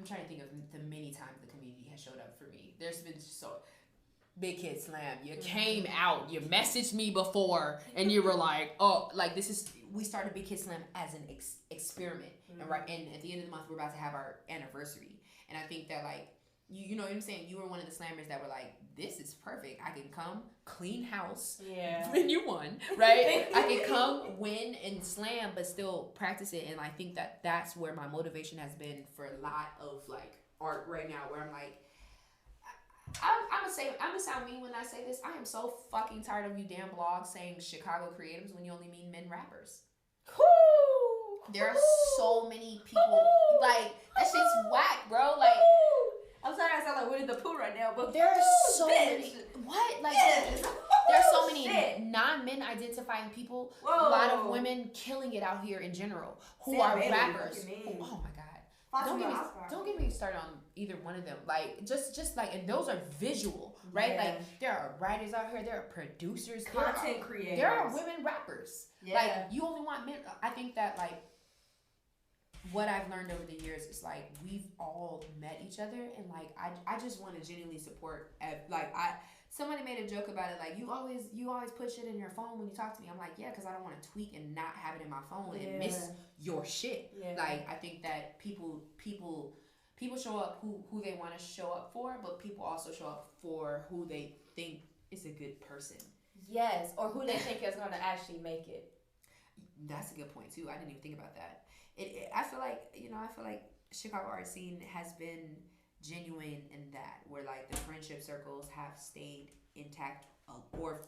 trying to think of the many times the community has showed up for me. There's been Big Kid Slam, you came out, you messaged me before, and you were like, oh, like we started Big Kid Slam as an experiment, and at the end of the month we're about to have our anniversary. And I think that, like, you know what I'm saying? You were one of the slammers that were like, this is perfect. I can come, clean house. Yeah. When you won, right? I can come, win, and slam, but still practice it. And I think that that's where my motivation has been for a lot of, like, art right now, where I'm like, I'm gonna sound mean when I say this. I am so fucking tired of you damn blogs saying Chicago creatives when you only mean men rappers. There are so many people, like, that shit's whack, bro. Like, I'm sorry I sound like Winnie the Pooh right now, but there are so many. What? Like, there are so many non-men identifying people. Whoa. A lot of women killing it out here in general who are rappers. Oh my god. Don't get me started on either one of them. Like, just like, and those are visual, right? Yeah. Like, there are writers out here, there are producers, content creators. There are women rappers. Yeah. Like, you only want men. I think that, like, what I've learned over the years is like we've all met each other, and like I just want to genuinely support. Somebody made a joke about it, like you always put shit in your phone when you talk to me. I'm like, yeah, because I don't want to tweak and not have it in my phone and miss your shit. Yeah. Like, I think that people show up who they want to show up for, but people also show up for who they think is a good person. Yes, or who they think is going to actually make it. That's a good point too. I didn't even think about that. I feel like Chicago art scene has been genuine in that, where like the friendship circles have stayed intact, or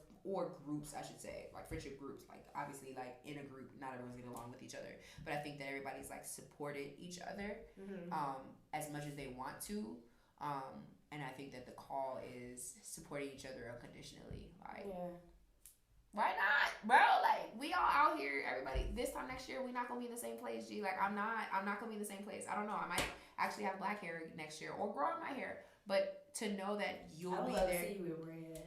groups, I should say, like friendship groups. Like, obviously, like in a group, not everyone's getting along with each other, but I think that everybody's like supported each other as much as they want to, and I think that the call is supporting each other unconditionally. Like, why not, bro? Like, we all out here, everybody. This time next year, we're not gonna be in the same place, G. Like, I'm not gonna be in the same place. I don't know. I might actually have black hair next year or grow out my hair. But to know that you'll be there. I would love to see you with red.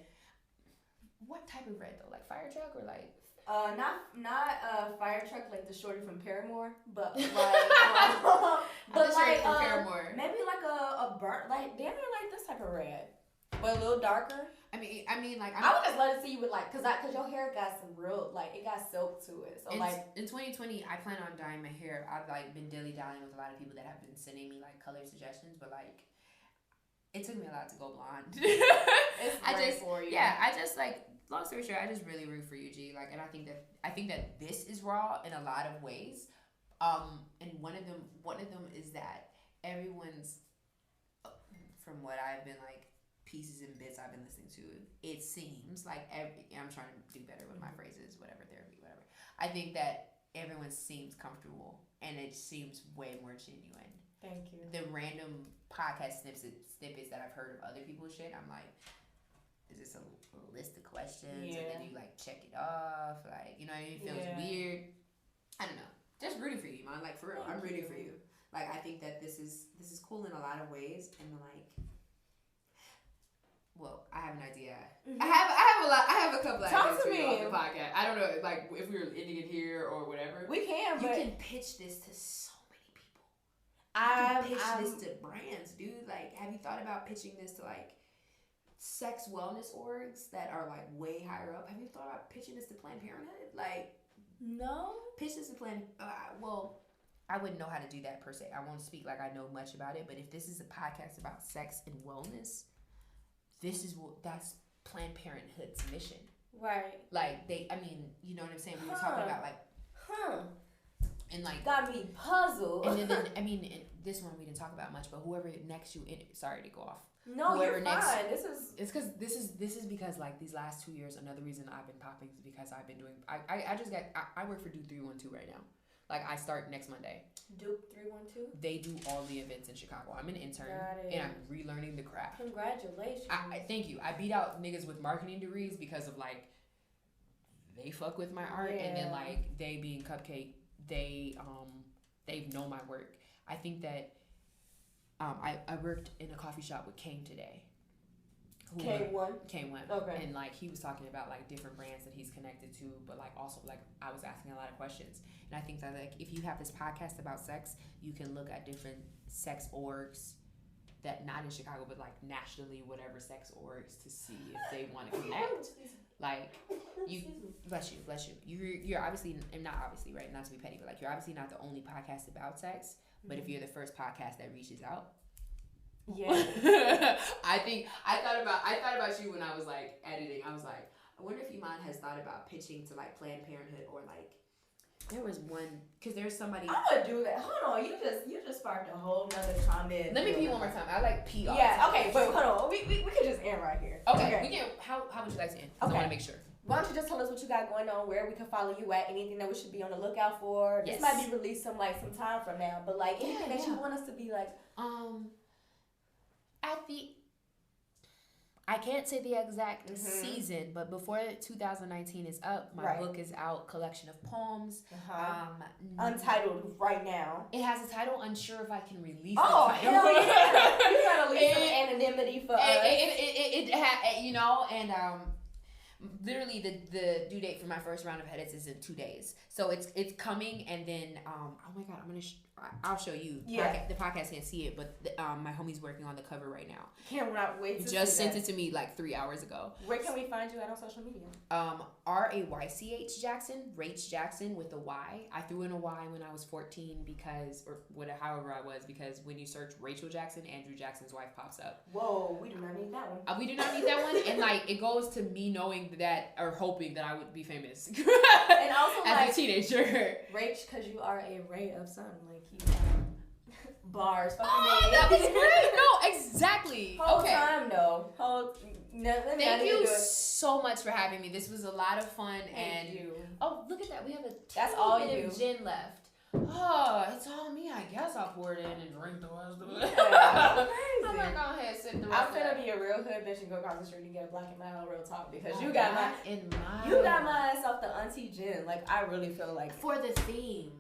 What type of red though? Like fire truck or like? Not fire truck like the shorty from Paramore, but like from Paramore. Maybe like a burnt, like damn near like this type of red, but a little darker. I mean, like I would just love to see you with like, cause your hair got some real, like, it got silk to it. So in 2020, I plan on dyeing my hair. I've like been dilly-dallying with a lot of people that have been sending me like color suggestions, but like, it took me a lot to go blonde. It's for you. Yeah, I just like, long story short, I just really root for you, G. Like, and I think that this is raw in a lot of ways. And one of them is that everyone's, from what I've been like, pieces and bits I've been listening to, it seems like I'm trying to do better with my phrases, whatever, therapy, whatever. I think that everyone seems comfortable and it seems way more genuine. Thank you. The random podcast snippets that I've heard of other people's shit, I'm like, is this a list of questions? And then you like check it off, like, you know, it feels weird. I don't know. Just rooting for you, man. Like, for real, I'm rooting for you. Like, I think that this is cool in a lot of ways, and like, well, I have an idea. I have a couple ideas for you off the podcast. I don't know, like, if we were ending it here or whatever. We can, but you can pitch this to so many people. You can pitch this to brands, dude. Like, have you thought about pitching this to like sex wellness orgs that are like way higher up? Have you thought about pitching this to Planned Parenthood? Like, No. Pitch this to plan. Well, I wouldn't know how to do that per se. I won't speak like I know much about it. But if this is a podcast about sex and wellness, that's Planned Parenthood's mission. Right. Like you know what I'm saying? We were talking about like, and like got me puzzled. And then and this one we didn't talk about much, but whoever next you in, sorry to go off. No, whoever you're next, fine. It's because this is because like these last 2 years. Another reason I've been popping is because I've been doing. I work for Duke 312 right now. Like I start next Monday. Duke 312. They do all the events in Chicago. I'm an intern and I'm relearning the craft. Congratulations. I thank you. I beat out niggas with marketing degrees because of like they fuck with my art and then like they being Cupcake, they know my work. I think that I worked in a coffee shop with Kane today. K1. Okay. And like he was talking about like different brands that he's connected to, but like also like I was asking a lot of questions. And I think that like if you have this podcast about sex, you can look at different sex orgs that not in Chicago but like nationally, whatever sex orgs to see if they want to connect. Like you bless you. You're obviously, and not obviously, right? Not to be petty, but like you're obviously not the only podcast about sex. But if you're the first podcast that reaches out. Yeah. I thought about you when I was like editing. I was like, I wonder if Iman has thought about pitching to like Planned Parenthood or like there was one because there's somebody. I'm gonna do that. Hold on, you just sparked a whole nother comment. Let me pee one more time. I like pee all the time. time. Okay, but hold on. We could just end right here. Okay. We can. How would you like to end? Okay. I want to make sure. Why don't you just tell us what you got going on, where we can follow you at, anything that we should be on the lookout for? Yes. This might be released some time from now, but like anything that you want us to be like. I can't say the exact season, but before 2019 is up, my book is out, collection of poems. Untitled right now. It has a title, unsure if I can release the title. Hell yeah. You gotta leave some anonymity for us. It and literally the due date for my first round of edits is in 2 days. So it's coming, and then oh my god, I'll show you. Yeah. The podcast can't see it, but my homie's working on the cover right now. Cannot wait to just sent it to me like 3 hours ago. Where can we find you at on social media? Raych Jackson, Raych Jackson with a Y. I threw in a Y when I was 14 however I was, because when you search Rachel Jackson, Andrew Jackson's wife pops up. Whoa, we do not need that one. We do not need that one, and like it goes to me knowing that or hoping that I would be famous. And also as a teenager. Raych, because you are a ray of sun, like you bars. That was great. No, exactly. Whole time though. Thank you so much for having me. This was a lot of fun. Thank you. Oh, look at that. We have a That's all bit you. of gin left. Oh, it's all me. I guess I'll pour it in and drink the rest of it. Yeah, I'm gonna go ahead and sip the rest I'm gonna be a real hood bitch and go across the street and get a black and mild real talk, because you got my ass off the auntie gin. Like I really feel like for the theme.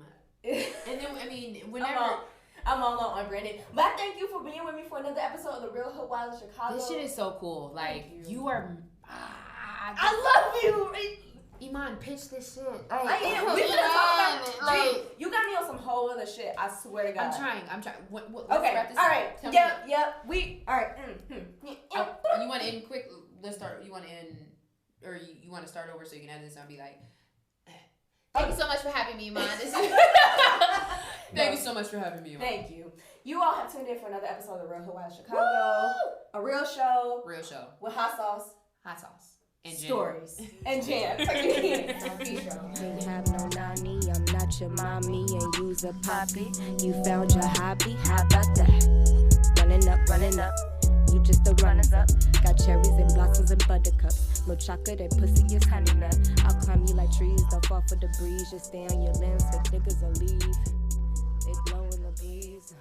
And then whenever I'm all on branded. But I thank you for being with me for another episode of the Real Hoodwives of Chicago. This shit is so cool. Like you are. I love you. Iman, pitch this shit. I am. We gonna talk about it. Like, you got me on some whole other shit. I swear to God. I'm trying. Let's okay. wrap this all up. right. Yep. All right. You want to end quick? Let's start. You want to end, or you want to start over so you can end this and I'll be like. Thank you so much for having me, Iman. Thank you so much for having me, Iman. Thank you. You all have tuned in for another episode of the Real Hoodwives Chicago. Woo! A real show. With hot sauce. And stories. And jam. Can't have no nanny, I'm not your mommy, and you's a poppy. You found your hobby, how about that? Running up. You just the runners up. Got cherries and blossoms and buttercups. No chocolate and pussy is honey nut. I'll climb you like trees, don't fall for the breeze. Just stay on your lens, cause niggas will leave. They blowing the breeze.